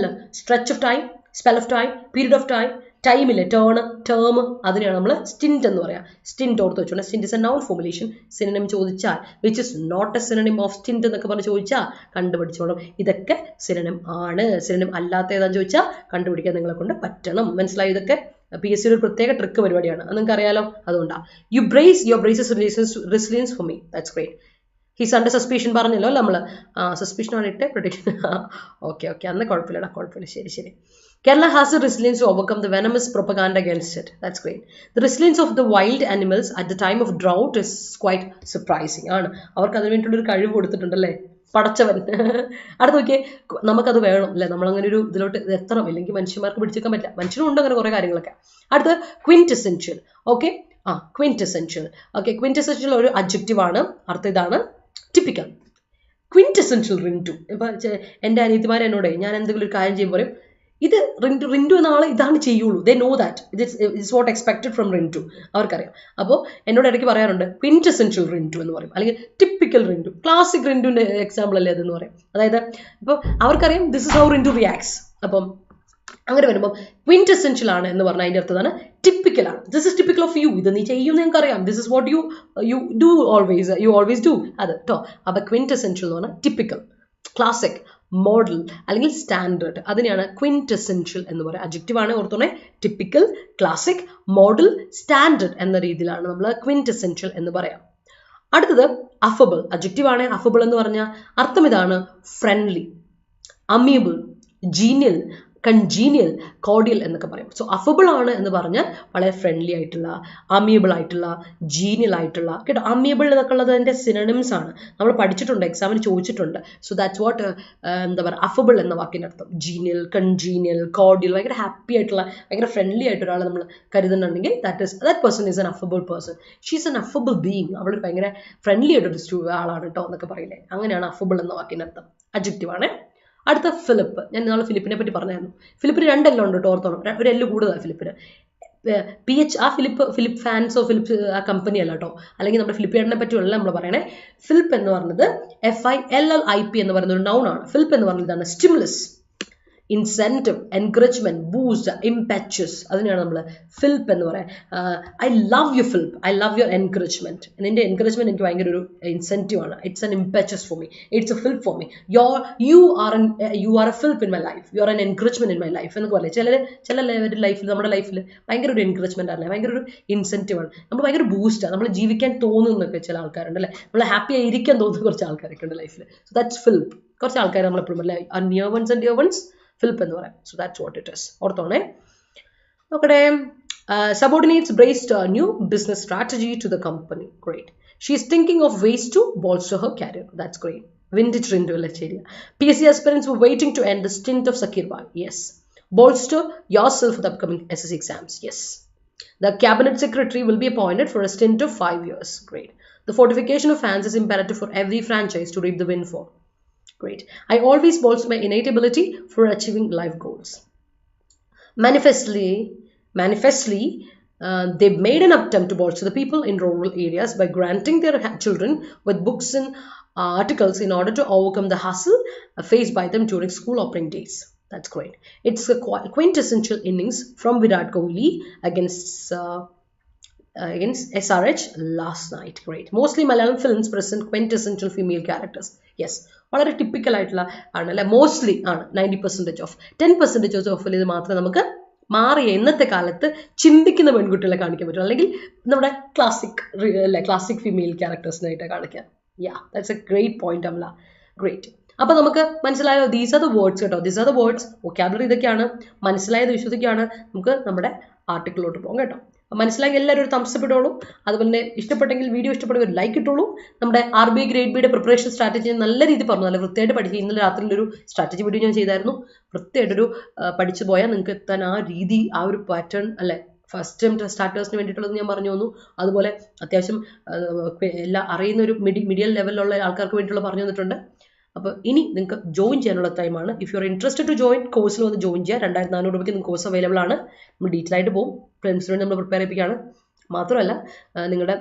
Stretch of time, spell of time, period of time, ടൈമില്ലേ, ടേം, അതിനെയാണ് നമ്മൾ സ്റ്റിന്റ് എന്ന് പറയാം. സ്റ്റിന്റ് ഓർത്ത് വെച്ചോളാം. Stint is a noun formulation. Synonym ചോദിച്ചാൽ which is not a synonym of stint എന്നൊക്കെ പറഞ്ഞ് ചോദിച്ചാൽ കണ്ടുപിടിച്ചോളും. ഇതൊക്കെ സിനോണിം ആണ്. സിനോണിം അല്ലാത്ത ഏതാന്ന് ചോദിച്ചാൽ കണ്ടുപിടിക്കാൻ നിങ്ങളെ കൊണ്ട് പറ്റണം. മനസ്സിലായി? ഇതൊക്കെ PSC ഒരു പ്രത്യേക ട്രിക്ക് പരിപാടിയാണ്, അത് നിങ്ങൾക്ക് അറിയാലോ, അതുകൊണ്ടാണ്. You brace your braces resilience for me, that's great. His under suspicion പറഞ്ഞല്ലോ നമ്മൾ, സസ്പീഷൻ ആണ് ഇട്ട് പ്രൊഡിക്ഷൻ. ഓക്കെ അന്ന് കുഴപ്പമില്ല. ശരി. Kerala has the resilience to overcome the venomous propaganda against it. That's great. The resilience of the wild animals at the time of drought is quite surprising. ആണ് അവർക്ക് അതിന് വേണ്ടിയിട്ടുള്ളൊരു കഴിവ് കൊടുത്തിട്ടുണ്ടല്ലേ പടച്ചവൻ. അടുത്ത് നോക്കിയേ, നമുക്കത് വേണം അല്ലേ, നമ്മളങ്ങനെ ഒരു ഇതിലോട്ട് എത്തണം, ഇല്ലെങ്കിൽ മനുഷ്യന്മാർക്ക് പിടിച്ചേക്കാൻ പറ്റില്ല. മനുഷ്യനുണ്ട് അങ്ങനെ കുറേ കാര്യങ്ങളൊക്കെ. അടുത്ത് ക്വിൻറ്റസെൻഷ്യൽ. ഓക്കെ, ക്വിൻറ്റസെൻഷ്യൽ ഒരു അഡ്ജക്റ്റീവ് ആണ്. അർത്ഥം ഇതാണ്, ടിപ്പിക്കൽ. ക്വിൻറ്റസെൻഷ്യൽ റിൻറ്റു. ഇപ്പം എൻ്റെ അനിയത്തിമാർ എന്നോട് ഞാൻ എന്തെങ്കിലും ഒരു കാര്യം ചെയ്യുമ്പോൾ പറയും, ഇത് റിൻറ്റു എന്ന ആൾ ഇതാണ് ചെയ്യുള്ളൂ. They know that it's what expected from Rintu. അവർക്കറിയാം. അപ്പോൾ എന്നോട് ഇടയ്ക്ക് പറയാറുണ്ട് ക്വിൻറ്റസെൻഷ്യൽ റിൻറ്റു എന്ന് പറയും, അല്ലെങ്കിൽ ടിപ്പിക്കൽ റിൻറ്റു. ക്ലാസിക് റിൻറ്റുവിൻ്റെ എക്സാമ്പിൾ അല്ലേ അതെന്ന് പറയും. അതായത് ഇപ്പോൾ അവർക്കറിയാം this is how Rintu reacts. അപ്പം അങ്ങനെ വരുമ്പോൾ ക്വിൻറ്റസെൻഷ്യൽ ആണ് എന്ന് പറഞ്ഞാൽ അതിൻ്റെ അർത്ഥമാണ് ടിപ്പിക്കൽ ആണ്. This is typical of you, ഇത് നീ ചെയ്യുമെന്ന് ഞങ്ങൾക്ക് അറിയാം. This is what you do always do അത് കേട്ടോ. അപ്പോൾ ക്വിൻറ്റസെൻഷ്യൽ എന്ന് പറഞ്ഞാൽ ടിപ്പിക്കൽ, ക്ലാസിക്, മോഡൽ അല്ലെങ്കിൽ സ്റ്റാൻഡേർഡ്, അതിനെയാണ് ക്വിൻറ്റസെൻഷ്യൽ എന്ന് പറയുക. അഡ്ജക്റ്റീവ് ആണ്, ഓർത്തോണേ. ടിപ്പിക്കൽ, ക്ലാസിക്, മോഡൽ, സ്റ്റാൻഡേർഡ് എന്ന രീതിയിലാണ് നമ്മൾ ക്വിൻറ്റസെൻഷ്യൽ എന്ന് പറയാം. അടുത്തത് അഫബിൾ. അഡ്ജക്റ്റീവ് ആണ്. അഫബിൾ എന്ന് പറഞ്ഞാൽ അർത്ഥം ഇതാണ്, ഫ്രണ്ട്ലി, അമ്യൂബിൾ, ജീനിയൽ, കൺജീനിയൽ, കോഡിയൽ എന്നൊക്കെ പറയും. സോ അഫബിൾ ആണ് എന്ന് പറഞ്ഞാൽ വളരെ ഫ്രണ്ട്ലി ആയിട്ടുള്ള, അമ്യൂബിൾ ആയിട്ടുള്ള, ജീനിയൽ ആയിട്ടുള്ള കേട്ടോ. അമ്യൂബിൾ എന്നൊക്കെ ഉള്ളത് അതിൻ്റെ സിനോണിംസ് ആണ്, നമ്മൾ പഠിച്ചിട്ടുണ്ട്, എക്സാമിന് ചോദിച്ചിട്ടുണ്ട്. സോ ദാറ്റ്സ് വാട്ട് എന്താ പറയുക അഫബിൾ എന്ന വാക്കിൻ്റെ അർത്ഥം. ജീനിയൽ, കൺജീനിയൽ, കോഡിയൽ, ഭയങ്കര ഹാപ്പി ആയിട്ടുള്ള, ഭയങ്കര ഫ്രണ്ട്ലി ആയിട്ട് ഒരാളെ നമ്മൾ കരുതുന്നുണ്ടെങ്കിൽ that person is an affable person. She's an affable being. അവൾ ഭയങ്കര ഫ്രണ്ട്ലി ആയിട്ടൊരു ആളാണ് കേട്ടോ എന്നൊക്കെ പറയില്ലേ, അങ്ങനെയാണ് അഫബിൾ എന്ന വാക്കിൻ്റെ അർത്ഥം. അഡ്ജക്റ്റീവ് ആണ്. അടുത്ത ഫിലിപ്പ്. ഞാൻ നാളെ ഫിലിപ്പിനെ പറ്റി പറഞ്ഞായിരുന്നു. ഫിലിപ്പിന് 2 എല്ലാം ഉണ്ട് കേട്ടോ, ഓർത്തോണം. ഒരു എല്ല് കൂടുതലാണ് ഫിലിപ്പിന്. ആ ഫിലിപ്പ് ഫാൻസോ ഫിലിപ്പ് ആ കമ്പനി അല്ല കേട്ടോ, അല്ലെങ്കിൽ നമ്മുടെ ഫിലിപ്പിനെ പറ്റിയുള്ള നമ്മൾ പറയണേ. ഫിലിപ്പ് എന്ന് പറയുന്നത് FILLIP എന്ന് പറയുന്ന ഒരു നൗൺ ആണ്. ഫിലിപ്പ് എന്ന് പറയുന്നതാണ് stimulus, incentive, encouragement, boost, impetus, അതിനെയാണ് നമ്മൾ ഫിലിപ്പ് എന്ന് പറയാം. I love you fillip, I love your encouragement. നിന്റെ എൻകറേജ്മെന്റ് എനിക്ക് ഭയങ്കര ഒരു ഇൻസെൻറ്റീവ് ആണ്. It's an impetus for me, it's a fillip for me. You are a fillip in my life, you are an encouragement in my life എന്നൊക്കെ പറയില്ലേ. ചില ലൈഫിൽ, നമ്മുടെ ലൈഫിൽ ഭയങ്കര ഒരു എൻകറേജ്മെന്റ് അല്ലേ, ഭയങ്കര ഒരു ഇൻസെൻറ്റീവ് ആണ്, നമ്മൾ ഭയങ്കര ബൂസ്റ്റാണ്, നമ്മൾ ജീവിക്കാൻ തോന്നുന്നൊക്കെ ചില ആൾക്കാരുണ്ട് അല്ലേ, നമ്മൾ ഹാപ്പി ആയിരിക്കാൻ തോന്നുന്ന കുറച്ച് ആൾക്കാരൊക്കെ ഉണ്ട് ലൈഫിൽ. So that's fillip. കുറച്ച് ആൾക്കാർ നമ്മളെപ്പോഴും അല്ലേ near ones and dear ones fillip എന്ന് പറയാം. സോ ദാറ്റ്സ് വാട്ട് ഇറ്റ് ഇസ്. ഓർത്തോണേ. നോക്കട്ടെ. Subordinates braced a new business strategy to the company. Great. She is thinking of ways to bolster her career. That's great. Vintage into Lecheria. PSC aspirants were waiting to end the stint of Sakirbai. Yes. Bolster yourself for the upcoming SSC exams. Yes. The cabinet secretary will be appointed for a stint of 5 years. Great. The fortification of fans is imperative for every franchise to reap the windfall. Great. I always bolster my innate ability for achieving life goals. Manifestly, they made an attempt to bolster the people in rural areas by granting their children with books and articles in order to overcome the hassle faced by them during school opening days. That's great. It's a quintessential innings from Virat Kohli against SRH last night. Great. Mostly Malayalam films present quintessential female characters. Yes. വളരെ ടിപ്പിക്കൽ ആയിട്ടുള്ള ആണ് അല്ലെ, മോസ്റ്റ്ലി ആണ്. 90% ഓഫ് 10% ഓഫ് ഇത് മാത്രമേ നമുക്ക് മാറിയ ഇന്നത്തെ കാലത്ത് ചിന്തിക്കുന്ന പെൺകുട്ടികളെ കാണിക്കാൻ പറ്റും, അല്ലെങ്കിൽ നമ്മുടെ ക്ലാസിക് ഫീമെയിൽ ക്യാരക്ടേഴ്സിനായിട്ട് കാണിക്കാം. That's A great point Amala. Great. അപ്പൊ നമുക്ക് മനസ്സിലായോ, ദീസ് ആർ ദ വേർഡ്സ് കേട്ടോ, these are the words. Vocabulary ഇതൊക്കെയാണ്, മനസ്സിലായത് വിശ്വസിക്കുകയാണ്. നമുക്ക് നമ്മുടെ ആർട്ടിക്കിളിലോട്ട് പോകാം കേട്ടോ. മനസ്സിലാക്കി എല്ലാവരും ഒരു തംസ് അപ്പ് ഇട്ടോളൂ. അതുപോലെ ഇഷ്ടപ്പെട്ടെങ്കിൽ വീഡിയോ ഇഷ്ടപ്പെടുക ലൈക്ക് ഇട്ടോളൂ. നമ്മുടെ RB ഗ്രേഡ് ബിയുടെ പ്രിപ്പറേഷൻ സ്ട്രാറ്റജി നല്ല രീതിയിൽ പറഞ്ഞു, നല്ല വൃത്തിയായിട്ട് പഠിക്കുക. ഇന്നലെ രാത്രിയിലൊരു സ്ട്രാറ്റജി വീഡിയോ ഞാൻ ചെയ്തായിരുന്നു. വൃത്തിയായിട്ടൊരു പഠിച്ചു പോയാൽ നിങ്ങൾക്ക് എത്താൻ ആ രീതി, ആ ഒരു പാറ്റേൺ അല്ലെ ഫസ്റ്റ് ടൈം സ്റ്റാർട്ടേഴ്സിന് വേണ്ടിയിട്ടുള്ളത് ഞാൻ പറഞ്ഞു തന്നു. അതുപോലെ അത്യാവശ്യം എല്ലാം അറിയുന്ന ഒരു മിഡിൽ ലെവലിലുള്ള ആൾക്കാർക്ക് വേണ്ടിയിട്ടുള്ള പറഞ്ഞു തന്നിട്ടുണ്ട്. അപ്പോൾ ഇനി നിങ്ങൾക്ക് ജോയിൻ ചെയ്യാനുള്ള ടൈമാണ്. If you are interested to join, കോഴ്സിൽ വന്ന് ജോയിൻ ചെയ്യുക. 2400 രൂപയ്ക്ക് നിങ്ങൾക്ക് കോഴ്സ് അവൈലബിൾ ആണ്. നമ്മൾ ഡീറ്റെയിൽ ആയിട്ട് പോകും. പ്രിലിംസിന് വേണ്ടി നമ്മൾ പ്രിപ്പയർ ചെയ്യിപ്പിക്കുകയാണ്. മാത്രമല്ല നിങ്ങളുടെ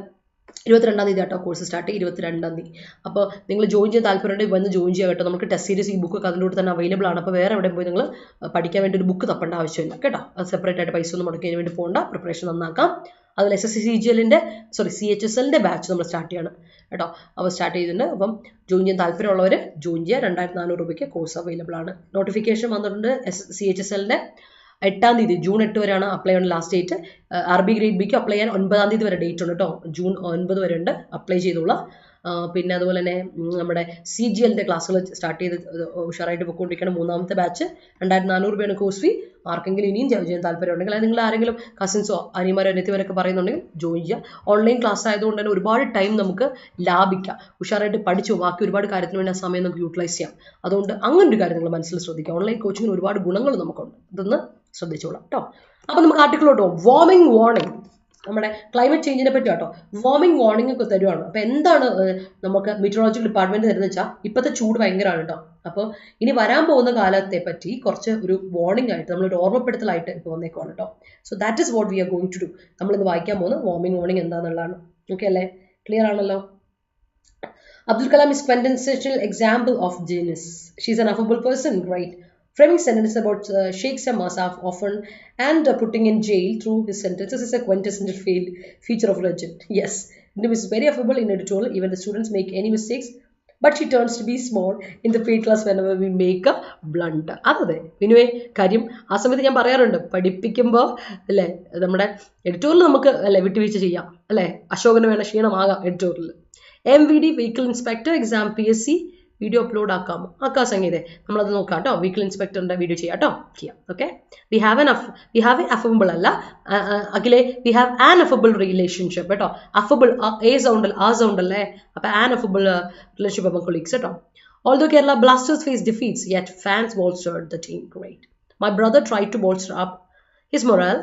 22-ാം തീയതി കേട്ടോ കോഴ്സ് സ്റ്റാർട്ട് ചെയ്യും, 22-ാം തീയതി. അപ്പോൾ നിങ്ങൾ ജോയിൻ ചെയ്യാൻ താല്പര്യമുണ്ടെങ്കിൽ വന്ന് ജോയിൻ ചെയ്യുക കേട്ടോ. നമുക്ക് ടെസ്റ്റ് സീരീസ് ഈ ബുക്കൊക്കെ അതിൻ്റെ കൂടെ തന്നെ അവൈലബിൾ ആണ്. അപ്പോൾ വേറെ എവിടെ പോയി നിങ്ങൾ പഠിക്കാൻ വേണ്ടി ഒരു ബുക്ക് തപ്പേണ്ട ആവശ്യമില്ല കേട്ടോ. അത് സെപ്പറേറ്റ് ആയിട്ട് പൈസ ഒന്നും മുടക്കുന്നതിന് വേണ്ടി പോകണ്ട, പ്രിപ്പറേഷൻ നന്നാക്കാം. അതിൽ CHSLൻ്റെ ബാച്ച് നമ്മൾ സ്റ്റാർട്ട് ചെയ്യാണ് കേട്ടോ. അപ്പോൾ സ്റ്റാർട്ട് ചെയ്തിട്ടുണ്ട്. അപ്പം ജോയിൻ ചെയ്യാൻ താല്പര്യമുള്ളവർ ജോയിൻ ചെയ്യുക. 2400 രൂപയ്ക്ക് കോഴ്സ് അവൈലബിൾ ആണ്. നോട്ടിഫിക്കേഷൻ വന്നിട്ടുണ്ട്. CHSLൻ്റെ 8-ാം തീയതി, ജൂൺ 8 വരെയാണ് അപ്ലൈ ചെയ്യാൻ ലാസ്റ്റ് ഡേറ്റ്. RB ഗ്രേഡ് ബിക്ക് അപ്ലൈ ചെയ്യാൻ 9-ാം തീയതി വരെ ഡേറ്റ് ഉണ്ട് കേട്ടോ. ജൂൺ 9 വരെ ഉണ്ട്, അപ്ലൈ ചെയ്തോളാം. പിന്നെ അതുപോലെ തന്നെ നമ്മുടെ CGLൻ്റെ ക്ലാസ്സുകൾ സ്റ്റാർട്ട് ചെയ്ത് ഉഷാറായിട്ട് പോയിക്കൊണ്ടിരിക്കുകയാണ്. 3-ാമത്തെ ബാച്ച് 2400 രൂപയാണ് കോഴ്സ് ഫീ. ആർക്കെങ്കിലും ഇനിയും ജോയിൻ ചെയ്യാൻ താല്പര്യമുണ്ടെങ്കിൽ, അല്ലെങ്കിൽ നിങ്ങൾ ആരെങ്കിലും കസിൻസോ അനിയന്മാരോ അനിയത്തിമാരൊക്കെ പറയുന്നുണ്ടെങ്കിൽ ജോയിൻ ചെയ്യുക. ഓൺലൈൻ ക്ലാസ് ആയതുകൊണ്ട് തന്നെ ഒരുപാട് ടൈം നമുക്ക് ലാഭിക്കാം. ഉഷാറായിട്ട് പഠിച്ചു ബാക്കി ഒരുപാട് കാര്യത്തിന് വേണ്ടി ആ സമയം നമുക്ക് യൂട്ടിലൈസ് ചെയ്യാം. അതുകൊണ്ട് അങ്ങനെ ഒരു കാര്യം നിങ്ങൾ മനസ്സിൽ ശ്രദ്ധിക്കുക. ഓൺലൈൻ കോച്ചിങ്ങിന് ഒരുപാട് ഗുണങ്ങൾ നമുക്കുണ്ട്, ഇതൊന്ന് ശ്രദ്ധിച്ചോളാം കേട്ടോ. അപ്പോൾ നമുക്ക് ആർട്ടിക്കിളോട്ടോ വാർണിംഗ് നമ്മുടെ ക്ലൈമറ്റ് ചേഞ്ചിനെ പറ്റി കേട്ടോ. വാർമിംഗ് വാർണിംഗ് ഒക്കെ തരുവാണ്. അപ്പോൾ എന്താണ് നമുക്ക് മീറ്ററോളജിക്കൽ ഡിപ്പാർട്ട്മെന്റ് തരുന്നത് വെച്ചാൽ, ഇപ്പോഴത്തെ ചൂട് ഭയങ്കരമാണ് കേട്ടോ. അപ്പോൾ ഇനി വരാൻ പോകുന്ന കാലത്തെ പറ്റി കുറച്ച് ഒരു വാർണിംഗ് ആയിട്ട്, നമ്മളൊരു ഓർമ്മപ്പെടുത്തലായിട്ട് ഇപ്പോൾ വന്നേക്കുവാണ് കേട്ടോ. So that is what we are going to do. നമ്മളിന്ന് വായിക്കാൻ പോകുന്ന വാർണിംഗ് എന്താണെന്നുള്ളതാണ്. ഓക്കെ അല്ലേ? ക്ലിയർ ആണല്ലോ? Abdul Kalam is quintessential example of genius. She's an affable person, right? Framing sentences about Sheikh Samasaf often and putting in jail through his sentences is a quintessential feature of legend. Yes, he is very affable in editorial. Even the students make any mistakes, but she turns to be small in the paid class whenever we make a blunder. അതെ വിനുവേ കാര്യം ആ സമയത്ത് ഞാൻ പറയാറുണ്ട്, പഠിപ്പിക്കുമ്പോൾ അല്ലേ നമ്മുടെ എഡിറ്റോറിയൽ നമുക്ക് അല്ലെ വിട്ടുവീഴ്ച ചെയ്യാം അല്ലേ. അശോകന് വേണ്ട ക്ഷീണമാകാം editorial. MVD vehicle inspector exam PSC video upload ആക്കാമോ? ആക്കാം സംഗീതേ, നമ്മളത് നോക്കാം കേട്ടോ. വെഹിക്കിൾ ഇൻസ്പെക്ടറിന്റെ വീഡിയോ ചെയ്യാം കേട്ടോ. ചെയ്യാം. ഓക്കെ. വി ഹാവ് എ അഫബിൾ അല്ല അഖിലേ, വി ഹാവ് ആൻ അഫബിൾ റിലേഷൻഷിപ്പ് കേട്ടോ. അഫബിൾ A സൗണ്ട് അല്ലേ, അപ്പൊ ആൻ അഫബിൾ റിലേഷൻഷിപ്പ് among colleagues കേട്ടോ. Although Kerala Blasters face defeats, yet fans bolstered the team. Great. My brother tried to bolster up his morale.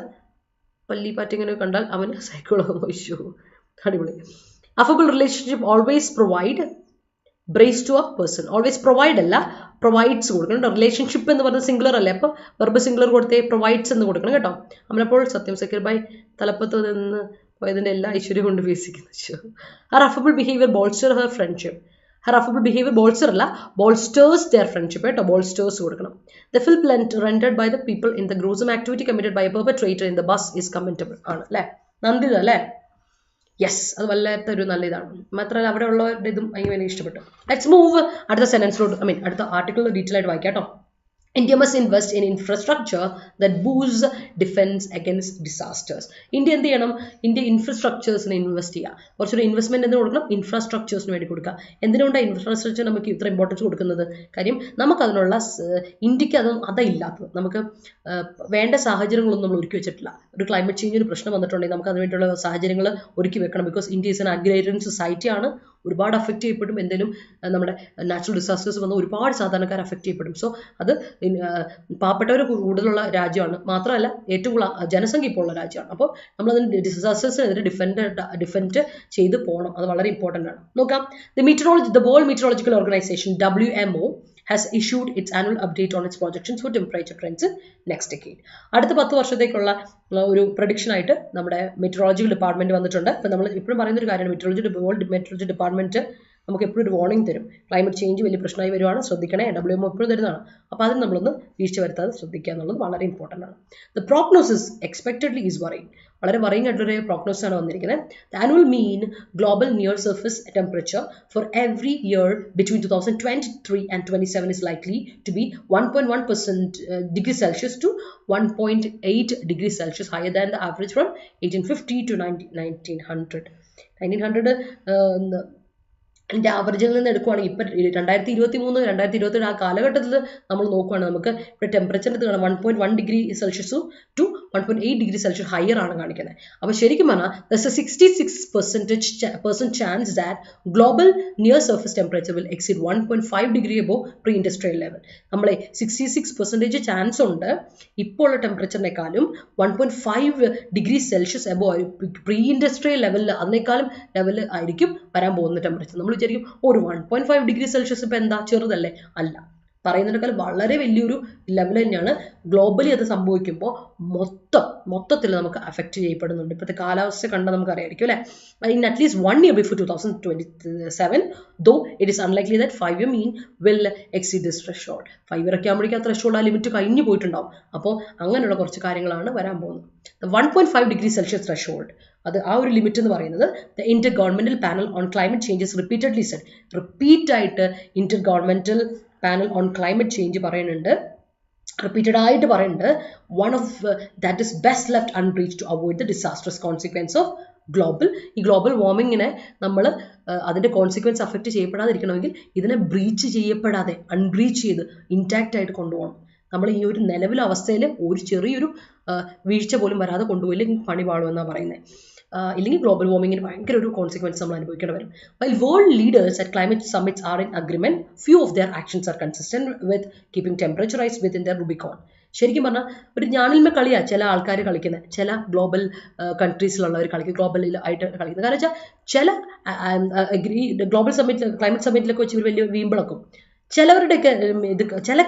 പല്ലി പാറ്റിങ്ങനെ കണ്ടാൽ അവന് സൈക്കോളജി ഇഷ്യൂ. അടിപൊളി. Affable relationship always provide brace to a person. Always provide അല്ല, പ്രൊവൈഡ്സ് കൊടുക്കണം. റിലേഷൻഷിപ്പ് എന്ന് പറഞ്ഞ സിംഗുലർ അല്ലേ, അപ്പോൾ വെർബ് സിംഗുലർ കൊടുത്തേ പ്രൊവൈഡ്സ് എന്ന് കൊടുക്കണം കേട്ടോ. നമ്മളപ്പോൾ സത്യം സക്കീർ ഭായ് തലപ്പത്ത് നിന്ന് പോയതിൻ്റെ എല്ലാ ഐശ്വര്യം കൊണ്ട് വികസിക്കുന്നു. Har affable behavior bolster her friendship. Her affable behavior bolster അല്ല, bolsters their friendship കേട്ടോ. bolsters കൊടുക്കണം. The film rendered by the people in the gruesome activity committed by a perpetrator in the bus is commendable ആണ് അല്ലേ. നന്ദിത അല്ലേ. യെസ്, അത് വല്ലാത്ത ഒരു നല്ല ഇതാണ്. മാത്രമല്ല അവിടെ ഉള്ളവരുടെ ഇതും എനിക്ക് ഇഷ്ടപ്പെട്ടു. ലെറ്റ്സ് മൂവ് അടുത്ത സെന്റൻസിലോട്ട്, അടുത്ത ആർട്ടിക്കിൾ ഡീറ്റെയിൽ ആയിട്ട് വായിക്കാം കേട്ടോ. India must invest in infrastructure that boosts defense against disasters. India എന്ത് ചെയ്യണം? ഇന്ത്യ ഇൻഫ്രാസ്ട്രക്ചേഴ്സിന് ഇൻവെസ്റ്റ് ചെയ്യുക. കുറച്ചൊരു ഇൻവെസ്റ്റ്മെന്റ് എന്ത് കൊടുക്കണം? ഇൻഫ്രാസ്ട്രക്ചേഴ്സിന് വേണ്ടി കൊടുക്കുക. എന്തിനുകൊണ്ടാണ് ഇൻഫ്രാസ്ട്രക്ചർ നമുക്ക് ഇത്ര ഇമ്പോർട്ടൻസ് കൊടുക്കുന്നത്? കാര്യം നമുക്കതിനുള്ള ഇന്ത്യക്ക് അതില്ലാത്തത്, നമുക്ക് വേണ്ട സാഹചര്യങ്ങളൊന്നും നമ്മൾ ഒരുക്കി വെച്ചിട്ടില്ല. ഒരു ക്ലൈമറ്റ് ചേഞ്ച് ഒരു പ്രശ്നം വന്നിട്ടുണ്ടെങ്കിൽ നമുക്ക് അതിന് വേണ്ടിയുള്ള സാഹചര്യങ്ങൾ ഒരുക്കി വെക്കണം. Because India is N agrarian society ആണ്. ഒരുപാട് അഫക്റ്റ് ചെയ്യപ്പെടും. എന്തെങ്കിലും നമ്മുടെ നാച്ചുറൽ ഡിസാസ്റ്റേഴ്സ് വന്ന് ഒരുപാട് സാധാരണക്കാർ അഫക്റ്റ് ചെയ്യപ്പെടും. സോ അത് പാവപ്പെട്ടവർ കൂടുതലുള്ള രാജ്യമാണ്. മാത്രമല്ല ഏറ്റവും കൂടുതൽ ജനസംഖ്യ ഇപ്പോൾ ഉള്ള രാജ്യമാണ്. അപ്പോൾ നമ്മളതിന് ഡിസാസ്റ്റേഴ്സിനെതിരെ ഡിഫെൻഡ് ചെയ്ത് പോകണം. അത് വളരെ ഇമ്പോർട്ടൻ്റ് ആണ്. നോക്കാം. The World Meteorological Organization WMO has issued its annual update on its projections for temperature trends in next decade. അടുത്ത 10 വർഷത്തേക്കുള്ള ഒരു പ്രഡിക്ഷൻ ആയിട്ട് നമ്മുടെ മെറ്ററോളജിക്കൽ ഡിപ്പാർട്ട്മെന്റ് വന്നിട്ടുണ്ട്. ഇപ്പം നമ്മൾ ഇപ്പോഴും പറയുന്ന ഒരു കാര്യമാണ്, വേൾഡ് മെറ്ററോളജി ഡിപ്പാർട്ട്മെന്റ് നമുക്ക് എപ്പോഴും ഒരു വാർണിംഗ് തരും. ക്ലൈമറ്റ് ചേഞ്ച് വലിയ പ്രശ്നമായി വരുവാണ്, ശ്രദ്ധിക്കണേ. WMO എപ്പോഴും തരുന്നതാണ്. അപ്പോൾ അതിന് നമ്മളൊന്ന് വീഴ്ച വരുത്താതെ ശ്രദ്ധിക്കുക എന്നുള്ളത് വളരെ ഇമ്പോർട്ടൻ്റ് ആണ്. The prognosis expectedly is worrying. വളരെ worrying ആയിട്ടുള്ളൊരു പ്രോഗ്നോസിസ് ആണ് വന്നിരിക്കുന്നത്. The annual mean global near surface temperature for every year between 2023 and 27 is likely to be 1.1% degrees Celsius to 1.8 degrees Celsius higher than the average from 1850 to 1900. 1900 അതിൻ്റെ ആവറേജിൽ നിന്ന് എടുക്കുവാണെങ്കിൽ ഇപ്പം 2023 2027 ആ കാലഘട്ടത്തിൽ നമ്മൾ നോക്കുവാണെങ്കിൽ നമുക്ക് ഇവിടെ ടെമ്പറേച്ചറിൻ്റെ കാണാം 1.1 degree Celsius to 1.8 degree Celsius higher ആണ് കാണിക്കുന്നത്. അപ്പോൾ ശരിക്കും പറഞ്ഞാൽ there's a 66% chance that global near surface temperature will exceed 1.5 degree above pre-industrial level. നമ്മളെ 66% ചാൻസ് ഉണ്ട് ഇപ്പോൾ ഉള്ള ടെമ്പറേച്ചറിനേക്കാളും 1.5 degree Celsius above pre industrial ലെവലിൽ അതിനേക്കാളും ലെവൽ ആയിരിക്കും വരാൻ പോകുന്ന ടെമ്പറേച്ചർ. നമ്മൾ വിചാരിക്കും ഒരു 1.5 ഡിഗ്രി സെൽഷ്യസ് ഇപ്പം എന്താ ചെറുതല്ലേ? അല്ല, പറയുന്നതിനേക്കാൾ വളരെ വലിയൊരു ലെവൽ തന്നെയാണ്. ഗ്ലോബലി അത് സംഭവിക്കുമ്പോൾ മൊത്തത്തിൽ നമുക്ക് അഫക്റ്റ് ചെയ്യപ്പെടുന്നുണ്ട്. ഇപ്പോഴത്തെ കാലാവസ്ഥ കണ്ടാൽ നമുക്ക് അറിയായിരിക്കും അല്ലേ? In at least 1 year before 2027, though it is unlikely that 5-year mean will exceed this threshold. 5 year ഒക്കെ ആകുമ്പോഴേക്കും ആ ത്രെഷോൾഡ് ആ ലിമിറ്റ് കഴിഞ്ഞു പോയിട്ടുണ്ടാവും. അപ്പോൾ അങ്ങനെയുള്ള കുറച്ച് കാര്യങ്ങളാണ് വരാൻ പോകുന്നത്. 1.5 ഡിഗ്രി സെൽഷ്യസ് ത്രെഷോൾഡ്, അത് ആ ഒരു ലിമിറ്റ് എന്ന് പറയുന്നത് the intergovernmental panel on climate changes repeatedly said, റിപ്പീറ്റായിട്ട് intergovernmental panel on climate change പറയുന്നുണ്ട്, റിപ്പീറ്റഡ് ആയിട്ട് പറയുന്നുണ്ട്, one of that is best left unbreach to avoid the disastrous consequence of ഈ ഗ്ലോബൽ വാർമിങ്ങിനെ നമ്മൾ അതിൻ്റെ കോൺസിക്വൻസ് അഫക്റ്റ് ചെയ്യപ്പെടാതിരിക്കണമെങ്കിൽ ഇതിനെ ബ്രീച്ച് ചെയ്യപ്പെടാതെ അൺബ്രീച്ച് ചെയ്ത് ഇൻടാക്റ്റ് ആയിട്ട് കൊണ്ടുപോകണം. നമ്മൾ ഈ ഒരു നിലവിലെ അവസ്ഥയിൽ ഒരു ചെറിയൊരു വീഴ്ച പോലും വരാതെ കൊണ്ടുപോയില്ലെങ്കിൽ പണി പാടുമെന്നാണ് പറയുന്നത്. ഇല്ലെങ്കിൽ ഗ്ലോബൽ വാർമിങ്ങിന് ഭയങ്കര ഒരു കോൺസിക്വൻസ് നമ്മൾ അനുഭവിക്കേണ്ടി വരും. While world leaders at climate summits are in agreement, few of their actions are consistent with keeping temperature rise within their Rubicon. ശരിക്കും പറഞ്ഞാൽ ഒരു ഞാനിൽമ കളിയാണ് ചില ആൾക്കാർ കളിക്കുന്നത്, ചില ഗ്ലോബൽ കൺട്രീസിലുള്ളവർ കളിക്കും, ഗ്ലോബലിൽ ആയിട്ട് കളിക്കുന്നത്. കാരണം വെച്ചാൽ ചില ഗ്ലോബൽ സമ്മിറ്റ് ക്ലൈമറ്റ് സമ്മിറ്റിലൊക്കെ വെച്ച് ഇവർ വലിയ വീമ്പിളക്കും. ചിലവരുടെയൊക്കെ ചില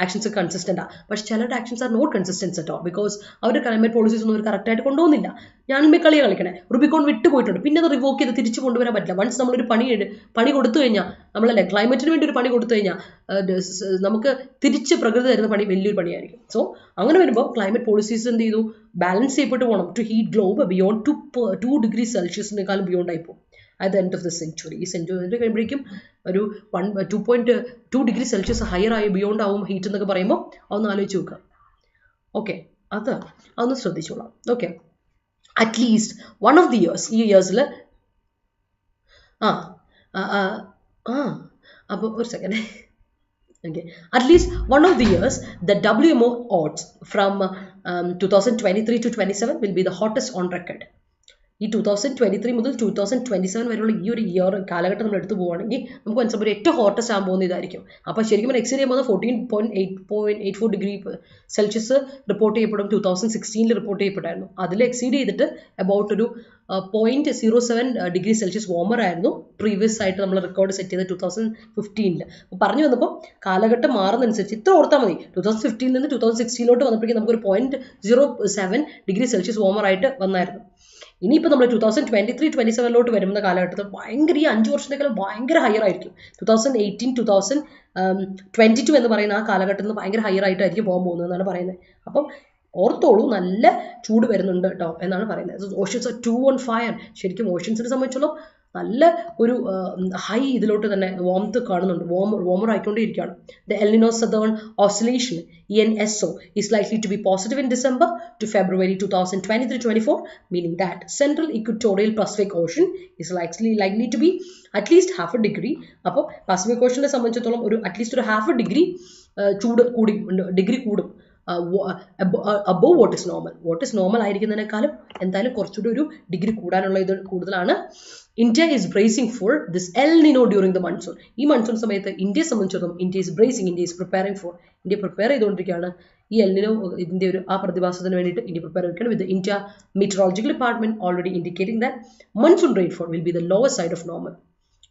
ആക്ഷൻസ് കൺസിസ്റ്റൻ്റ് ആണ്, പക്ഷെ ചിലരുടെ actions are not consistence at all, because അവരുടെ ക്ലൈമറ്റ് പോളിസീസ് ഒന്നും അവർ കറക്റ്റായിട്ട് കൊണ്ടുപോകുന്നില്ല. ഞാനിപ്പോൾ കളിയാണ് കളിക്കണേ, റുബിക്കോൺ വിട്ട് പോയിട്ടുണ്ട്, പിന്നെ അത് റിവോക്ക് ചെയ്ത് തിരിച്ചു കൊണ്ടുവരാൻ പറ്റില്ല. വൺസ് നമ്മളൊരു പണി കൊടുത്തു കഴിഞ്ഞാൽ, നമ്മളല്ലേ ക്ലൈമറ്റിന് വേണ്ടി ഒരു പണി കൊടുത്തു കഴിഞ്ഞാൽ നമുക്ക് തിരിച്ച് പ്രകൃതി തരുന്ന പണി വലിയൊരു പണിയായിരിക്കും. സോ അങ്ങനെ വരുമ്പോൾ ക്ലൈമറ്റ് പോളിസീസ് എന്ത് ചെയ്തു, ബാലൻസ് ചെയ്യപ്പെട്ട് പോകണം. To heat globe beyond 2 degree സെൽഷ്യസിനേക്കാളും ബിയോണ്ട് ആയി പോകും at the end of the century. ഈ സെഞ്ചുറി കഴിയുമ്പോഴേക്കും ഒരു 2.2 ഡിഗ്രി സെൽഷ്യസ് ഹയർ ആയി ബിയോണ്ട് ആവും ഹീറ്റ് എന്നൊക്കെ പറയുമ്പോൾ അതൊന്ന് ആലോചിച്ച് നോക്കുക. ഓക്കെ, അതൊന്ന് ശ്രദ്ധിച്ചോളാം. Okay, at least one of the years, ഈ ഇയേഴ്സിൽ അപ്പോൾ ഒരു second. Okay, at least one of the years the WMO odds from 2023 to 27 will be the hottest on record. ഈ 2023 മുതൽ 2027 വരെയുള്ള ഈ ഒരു കാലഘട്ടം നമ്മൾ എടുത്തു പോവുകയാണെങ്കിൽ നമുക്ക് മനസ്സിലാവും ഏറ്റവും ഹോട്ടസ്റ്റ് ആകാൻ പോകുന്ന ഇതായിരിക്കും. അപ്പോൾ ശരിക്കും എക്സീഡ് ചെയ്യുമ്പോൾ 14.84 ഡിഗ്രി സെൽഷ്യസ് റിപ്പോർട്ട് ചെയ്യപ്പെടും. 2016 റിപ്പോർട്ട് ചെയ്യപ്പെട്ടായിരുന്നു. അതിൽ എക്സീഡ് ചെയ്തിട്ട് അബൌട്ട് ഒരു 0.07 ഡിഗ്രി സെൽഷ്യസ് വാർമർ ആയിരുന്നു പ്രീവിയസ് ആയിട്ട് നമ്മൾ റെക്കോർഡ് സെറ്റ് ചെയ്ത് 2015. അപ്പോൾ പറഞ്ഞു വന്നപ്പോൾ കാലഘട്ടം മാറുന്നതനുസരിച്ച് ഇത്ര ഓർത്താൽ മതി. 2015 നിന്ന് 2016 വന്നപ്പോഴേക്കും നമുക്കൊരു 0.07 ഡിഗ്രി സെൽഷ്യസ് വാർമർ ആയിട്ട് വന്നായിരുന്നു. ഇനിയിപ്പോൾ നമ്മൾ 2023-27 വരുന്ന കാലഘട്ടത്തിൽ ഭയങ്കര ഈ 5 വർഷത്തേക്കാൾ ഭയങ്കര ഹയർ ആയിരിക്കും. 2018-2022 എന്ന് പറയുന്ന ആ കാലഘട്ടത്തിൽ നിന്ന് ഭയങ്കര ഹയർ ആയിട്ടായിരിക്കും പോകാൻ പോകുന്നതെന്നാണ് പറയുന്നത്. അപ്പം ഓർത്തോളൂ, നല്ല ചൂട് വരുന്നുണ്ട് കേട്ടോ എന്നാണ് പറയുന്നത്. Oceans are too on fire. ശരിക്കും ഓഷ്യൻസിനെ സംബന്ധിച്ചോളം നല്ല ഒരു ഹൈ ഇതിലോട്ട് തന്നെ വാംത്ത് കാണുന്നുണ്ട്, വാർമർ ആയിക്കൊണ്ടിരിക്കുകയാണ്. The El Nino southern oscillation ENSO is likely to be positive in December to February 2023-24, meaning that central equatorial Pacific Ocean is likely to be at least half a degree. അപ്പോൾ പസഫിക് ഓഷനെ സംബന്ധിച്ചിടത്തോളം ഒരു അറ്റ്ലീസ്റ്റ് ഒരു ഹാഫ് ഡിഗ്രി കൂടും above what is normal ആയിരിക്കുന്നതിനേക്കാളും എന്തായാലും കുറച്ചുകൂടി ഒരു ഡിഗ്രി കൂടാനുള്ള ഇത് കൂടുതലാണ്. India is bracing for this El Nino during the monsoon. ഈ മൺസൂൺ സമയത്ത് ഇന്ത്യയെ സംബന്ധിച്ചിടത്തോളം India is preparing for, India prepare ചെയ്തുകൊണ്ടിരിക്കുകയാണ് ഈ എൽ നിനോ ഇതിൻ്റെ ഒരു ആ പ്രതിഭാസത്തിന് വേണ്ടിയിട്ട് ഇന്ത്യ പ്രിപ്പയർ ചെയ്തിരിക്കുകയാണ്. With India meteorological department already indicating that monsoon rainfall will be the lower side of normal.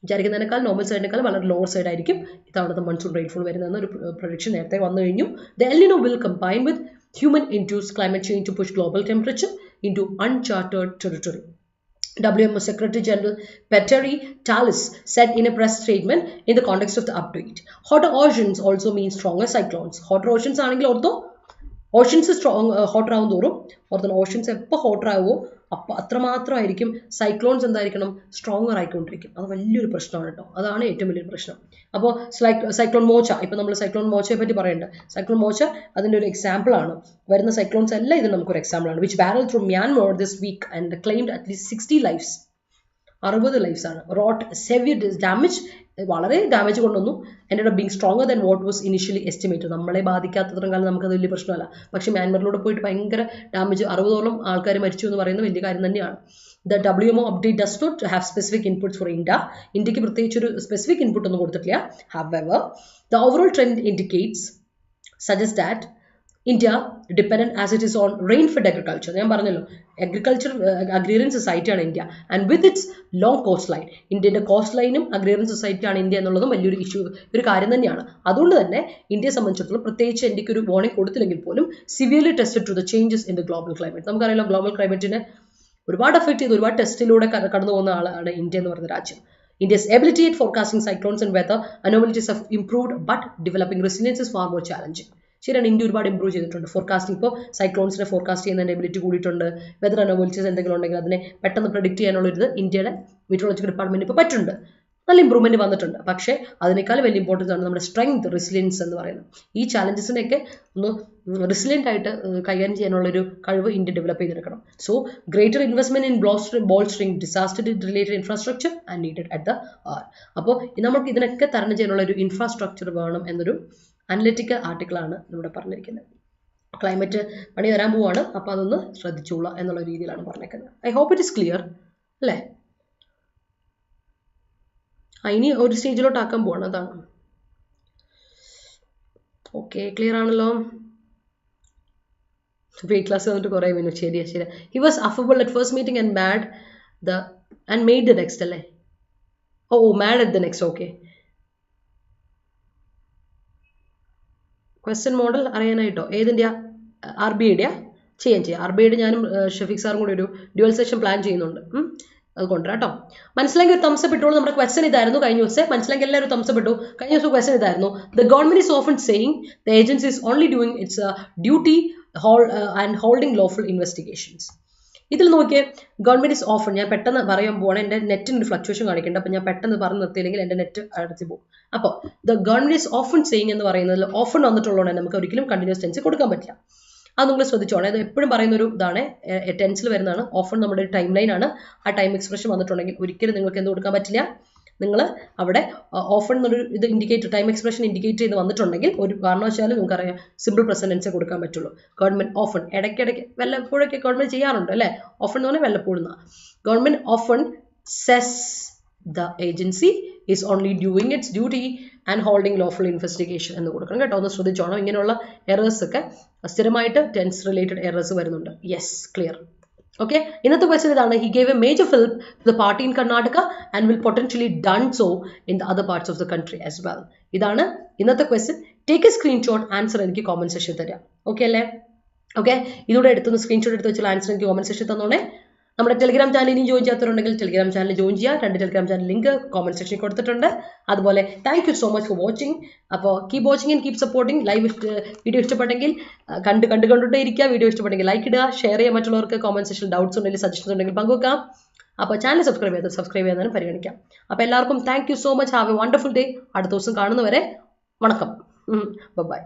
വിചാരിക്കുന്നതിനേക്കാൾ നോർമൽ സൈഡിനേക്കാൾ വളരെ ലോവർ സൈഡ് ആയിരിക്കും ഇത്തവണത്തെ മൺസൂൺ റെയിൻഫോൾ വരുന്നതെന്ന് ഒരു പ്രൊഡിക്ഷൻ നേരത്തെ വന്നു കഴിഞ്ഞു. The El Nino will combine with human induced climate change to push global temperature in to uncharted territory. WMO Secretary General Petteri Talis said in a press statement in the context of the update. Hotter oceans also mean stronger cyclones. Hotter oceans ആണെങ്കിൽ ഓർത്തോ, ഓഷ്യൻസ് ഹോട്ടർ ആവും തോറും ഓർത്തോ, ഓഷ്യൻസ് എപ്പോൾ ഹോട്ടർ ആവുമോ അപ്പോൾ അത്രമാത്രമായിരിക്കും സൈക്ലോൺസ് എന്തായിരിക്കണം, സ്ട്രോങ്ങർ ആയിക്കൊണ്ടിരിക്കും. അത് വലിയൊരു പ്രശ്നമാണ് കേട്ടോ, അതാണ് ഏറ്റവും വലിയൊരു പ്രശ്നം. അപ്പോൾ സൈക്ലോൺ മോച്ച, ഇപ്പം നമ്മൾ സൈക്ലോൺ മോച്ചയെ പറ്റി പറയുന്നുണ്ട്. സൈക്ലോൺ മോച്ച അതിൻ്റെ ഒരു എക്സാമ്പിൾ ആണ്. വരുന്ന സൈക്ലോൺസ് എല്ലാം ഇത് നമുക്കൊരു എക്സാമ്പിൾ ആണ്. Which barrel through Myanmar this week and claimed at least 60 lives. 60 lives ആണ്. റോട്ട് സെവിയർ ഡാമേജ് വളരെ ഡാമേജ് കൊണ്ടുവന്നു. ended up being stronger than what was initially estimated. നമ്മളെ ബാധിക്കാത്തത്രയും കാലം നമുക്കത് വലിയ പ്രശ്നമല്ല. പക്ഷെ മ്യാൻമറിലൂടെ പോയിട്ട് ഭയങ്കര ഡാമേജ്, 60ഓളം ആൾക്കാർ മരിച്ചു എന്ന് പറയുന്നത് വലിയ കാര്യം തന്നെയാണ്. The WMO update does not have specific inputs for India. ഇന്ത്യക്ക് പ്രത്യേകിച്ച് ഒരു സ്പെസിഫിക് ഇൻപുട്ട് ഒന്നും കൊടുത്തിട്ടില്ല. However, the overall trend suggests that India dependent as it is on rain-fed agriculture. ഞാൻ പറഞ്ഞല്ലോ, agrarian society ആണ് India. And with its long cost line, ഇന്ത്യയുടെ കോസ്റ്റ് ലൈനും agrarian society ആണ് ഇന്ത്യ എന്നുള്ളതും വലിയൊരു ഒരു കാര്യം തന്നെയാണ്. അതുകൊണ്ട് തന്നെ ഇന്ത്യയെ സംബന്ധിച്ചിടത്തോളം പ്രത്യേകിച്ച് ഇന്ത്യക്ക് ഒരു വാർണിംഗ് കൊടുത്തില്ലെങ്കിൽ പോലും severely tested to the changes in the global climate. നമുക്കറിയാലോ, ഗ്ലോബൽ ക്ലൈമറ്റിനെ ഒരുപാട് അഫക്ട് ചെയ്ത് ഒരുപാട് ടെസ്റ്റിലൂടെ കടന്നു പോകുന്ന ആളാണ് ഇന്ത്യ എന്ന് പറയുന്ന രാജ്യം. India's ability at forecasting cyclones and weather anomalies have improved, but developing resilience is far more challenging. ശരിയാണ്, ഇന്ത്യ ഒരുപാട് ഇമ്പ്രൂവ് ചെയ്തിട്ടുണ്ട്. ഫോർകാസ്റ്റിംഗ്, ഇപ്പോൾ സൈക്ലോൺസിനെ ഫോർകാസ്റ്റ് ചെയ്യുന്നതിൻ്റെ എബിലിറ്റി കൂടിയിട്ടുണ്ട്. വെതർ അനോമലിറ്റീസ് എന്തെങ്കിലും ഉണ്ടെങ്കിൽ അതിനെ പെട്ടെന്ന് പ്രെഡിക്റ്റ് ചെയ്യാനുള്ളൊരു ഇന്ത്യയുടെ മെറ്റീരിയോളജിക്കൽ ഡിപ്പാർട്ട്മെന്റ് ഇപ്പോൾ പറ്റുന്നുണ്ട്. നല്ല ഇമ്പ്രൂവ്മെന്റ് വന്നിട്ടുണ്ട്. പക്ഷേ അതിനേക്കാൾ വലിയ ഇമ്പോർട്ടൻസ് ആണ് നമ്മുടെ സ്ട്രെങ്ത്, റെസിലിയൻസ് എന്ന് പറയുന്നത്. ഈ ചാലഞ്ചസിനെയൊക്കെ ഒന്ന് റെസിലിയൻ്റ് ആയിട്ട് കൈകാര്യം ചെയ്യാനുള്ളൊരു കഴിവ് ഇന്ത്യ ഡെവലപ്പ് ചെയ്തെടുക്കണം. So greater investment in bolstering disaster related infrastructure and needed at the R. അപ്പോൾ നമുക്ക് ഇതിനൊക്കെ തരണം ചെയ്യാനുള്ള ഒരു ഇൻഫ്രാസ്ട്രക്ചർ വേണം എന്നൊരു അനലിറ്റിക്കൽ ആർട്ടിക്കിളാണ് ഇവിടെ പറഞ്ഞിരിക്കുന്നത്. ക്ലൈമറ്റ് പണി വരാൻ പോവാണ്, അപ്പോൾ അതൊന്ന് ശ്രദ്ധിച്ചോളാം എന്നുള്ള രീതിയിലാണ് പറഞ്ഞേക്കുന്നത്. I hope it is clear അല്ലേ? ഇനി ഒരു സ്റ്റേജിലോട്ട് ആക്കാൻ പോവാണ്, അതാണ്. ഓക്കെ, ക്ലിയർ ആണല്ലോ? വെയിറ്റ് ക്ലാസ് വന്നിട്ട് കുറേ മിനിറ്റ്. ശരിയാ. He was affable at first meeting and made the next അല്ലേ? Mad at the next. Okay, question model അറിയാനായിട്ടോ? ഏതിൻ്റെ? RBIയുടെ ചെയ്യാം. RBIയുടെ ഞാനും ഷഫീഖ് സാറും കൂടി ഒരു ഡ്യുവൽ സെഷൻ പ്ലാൻ ചെയ്യുന്നുണ്ട്. അത് കൊണ്ടുവരാം കേട്ടോ. മനസ്സിലാക്കി ഒരു തംസപ്പ് ഇട്ടോളൂ. നമ്മുടെ ക്വസ്റ്റൻ ഇതായിരുന്നു കഴിഞ്ഞ ദിവസം. മനസ്സിലാക്കി എല്ലാവരും തംസപ്പ് ഇട്ടു. കഴിഞ്ഞ ദിവസം ക്വസ്റ്റൻ ഇതായിരുന്നു: the government is often saying the agency is only doing its duty and holding lawful investigations. ഇതിൽ നോക്കിയേ, ഗവൺമെന്റ് ഈസ് ഓഫൺ. ഞാൻ പെട്ടെന്ന് പറയാൻ പോവാണ്, എൻ്റെ നെറ്റിന് ഒരു ഫ്ലക്ച്വേഷൻ കാണിക്കുന്നുണ്ട്. അപ്പോൾ ഞാൻ പെട്ടെന്ന് പറഞ്ഞ് നിർത്തിയില്ലെങ്കിൽ എൻ്റെ നെറ്റ് അടച്ചു പോകും. അപ്പോൾ the government is often saying എന്ന് പറയുന്നതിൽ ഓഫൺ വന്നിട്ടുള്ളതുകൊണ്ട് നമുക്ക് ഒരിക്കലും കണ്ടിന്യൂസ് ടെൻസ് കൊടുക്കാൻ പറ്റില്ല. അത് നിങ്ങൾ ശ്രദ്ധിച്ചോളാം. അത് എപ്പോഴും പറയുന്ന ഒരു ഇതാണ്, ടെൻസിൽ വരുന്നതാണ്. ഓഫൺ നമ്മുടെ ഒരു ടൈം ലൈൻ ആണ്. ആ ടൈം എക്സ്പ്രഷൻ വന്നിട്ടുണ്ടെങ്കിൽ ഒരിക്കലും നിങ്ങൾക്ക് എന്ത് കൊടുക്കാൻ പറ്റില്ല. നിങ്ങൾ അവിടെ ഓഫൺ എന്നൊരു ഇത് ഇൻഡിക്കേറ്റ്, ടൈം എക്സ്പ്രഷൻ ഇൻഡിക്കേറ്റ് ചെയ്ത് വന്നിട്ടുണ്ടെങ്കിൽ ഒരു കാരണവശാലും നിങ്ങൾക്കറിയാം സിമ്പിൾ പ്രസൻറ്റൻസേ കൊടുക്കാൻ പറ്റുള്ളൂ. ഗവൺമെന്റ് ഓഫൺ ഇടയ്ക്കിടയ്ക്ക് വല്ലപ്പോഴൊക്കെ ഗവൺമെന്റ് ചെയ്യാറുണ്ട് അല്ലേ? ഓഫൺ എന്ന് പറഞ്ഞാൽ വല്ലപ്പോഴും. Government often says the agency is only doing its duty and holding lawful investigation എന്ന് കൊടുക്കണം കേട്ടോ. ഒന്ന് ശ്രദ്ധിച്ചോണം. ഇങ്ങനെയുള്ള എറേഴ്സ് ഒക്കെ സ്ഥിരമായിട്ട് ടെൻസ് റിലേറ്റഡ് എറേഴ്സ് വരുന്നുണ്ട്. Yes, clear. ഓക്കെ, ഇന്നത്തെ ക്വസ്റ്റൻ ഇതാണ്: he gave a major fillip to the party in Karnataka and will potentially done so in the other parts of the country as well. ഇതാണ് ഇന്നത്തെ question. Take a screenshot, answer എനിക്ക് കോമന്റ് സെക്ഷൻ തരാം. ഓക്കെ അല്ലേ? ഓക്കെ, ഇതോടെ എടുത്തൊന്ന് സ്ക്രീൻഷോട്ട് എടുത്ത് വെച്ചാൽ ആൻസർ എനിക്ക് കോമന്റ് സെക്ഷൻ തന്നോണേ. നമ്മുടെ ടെലിഗ്രാം ചാനൽ ഇനിയും ജോയിൻ ചെയ്യാത്തവരുണ്ടെങ്കിൽ ടെലിഗ്രാം ചാനൽ ജോയിൻ ചെയ്യുക. 2 ടെലിഗ്രാം ചാനൽ ലിങ്ക് കോമന്റ് സെക്ഷനിൽ കൊടുത്തിട്ടുണ്ട്. അതുപോലെ thank you so much for watching. അപ്പോൾ keep watching and keep supporting. Live video ഇഷ്ടപ്പെട്ടെങ്കിൽ കണ്ടുകൊണ്ടേ ഇരിക്കുക. വീഡിയോ ഇഷ്ടപ്പെട്ടെങ്കിൽ ലൈക്ക് ഇടുക, ഷെയർ ചെയ്യുക മറ്റുള്ളവർക്ക്. കോമന്റ് സെക്ഷനിൽ ഡൗട്ട്സ് ഉണ്ടെങ്കിൽ സജഷൻസ് ഉണ്ടെങ്കിൽ പങ്കുവെക്കാം. അപ്പോൾ ചാനൽ സബ്സ്ക്രൈബ് ചെയ്യാനും പരിഗണിക്കാം. അപ്പോൾ എല്ലാവർക്കും thank you so much. Have A wonderful day. അടുത്ത ദിവസം കാണുന്നവരെ വണക്കം. ബൈ.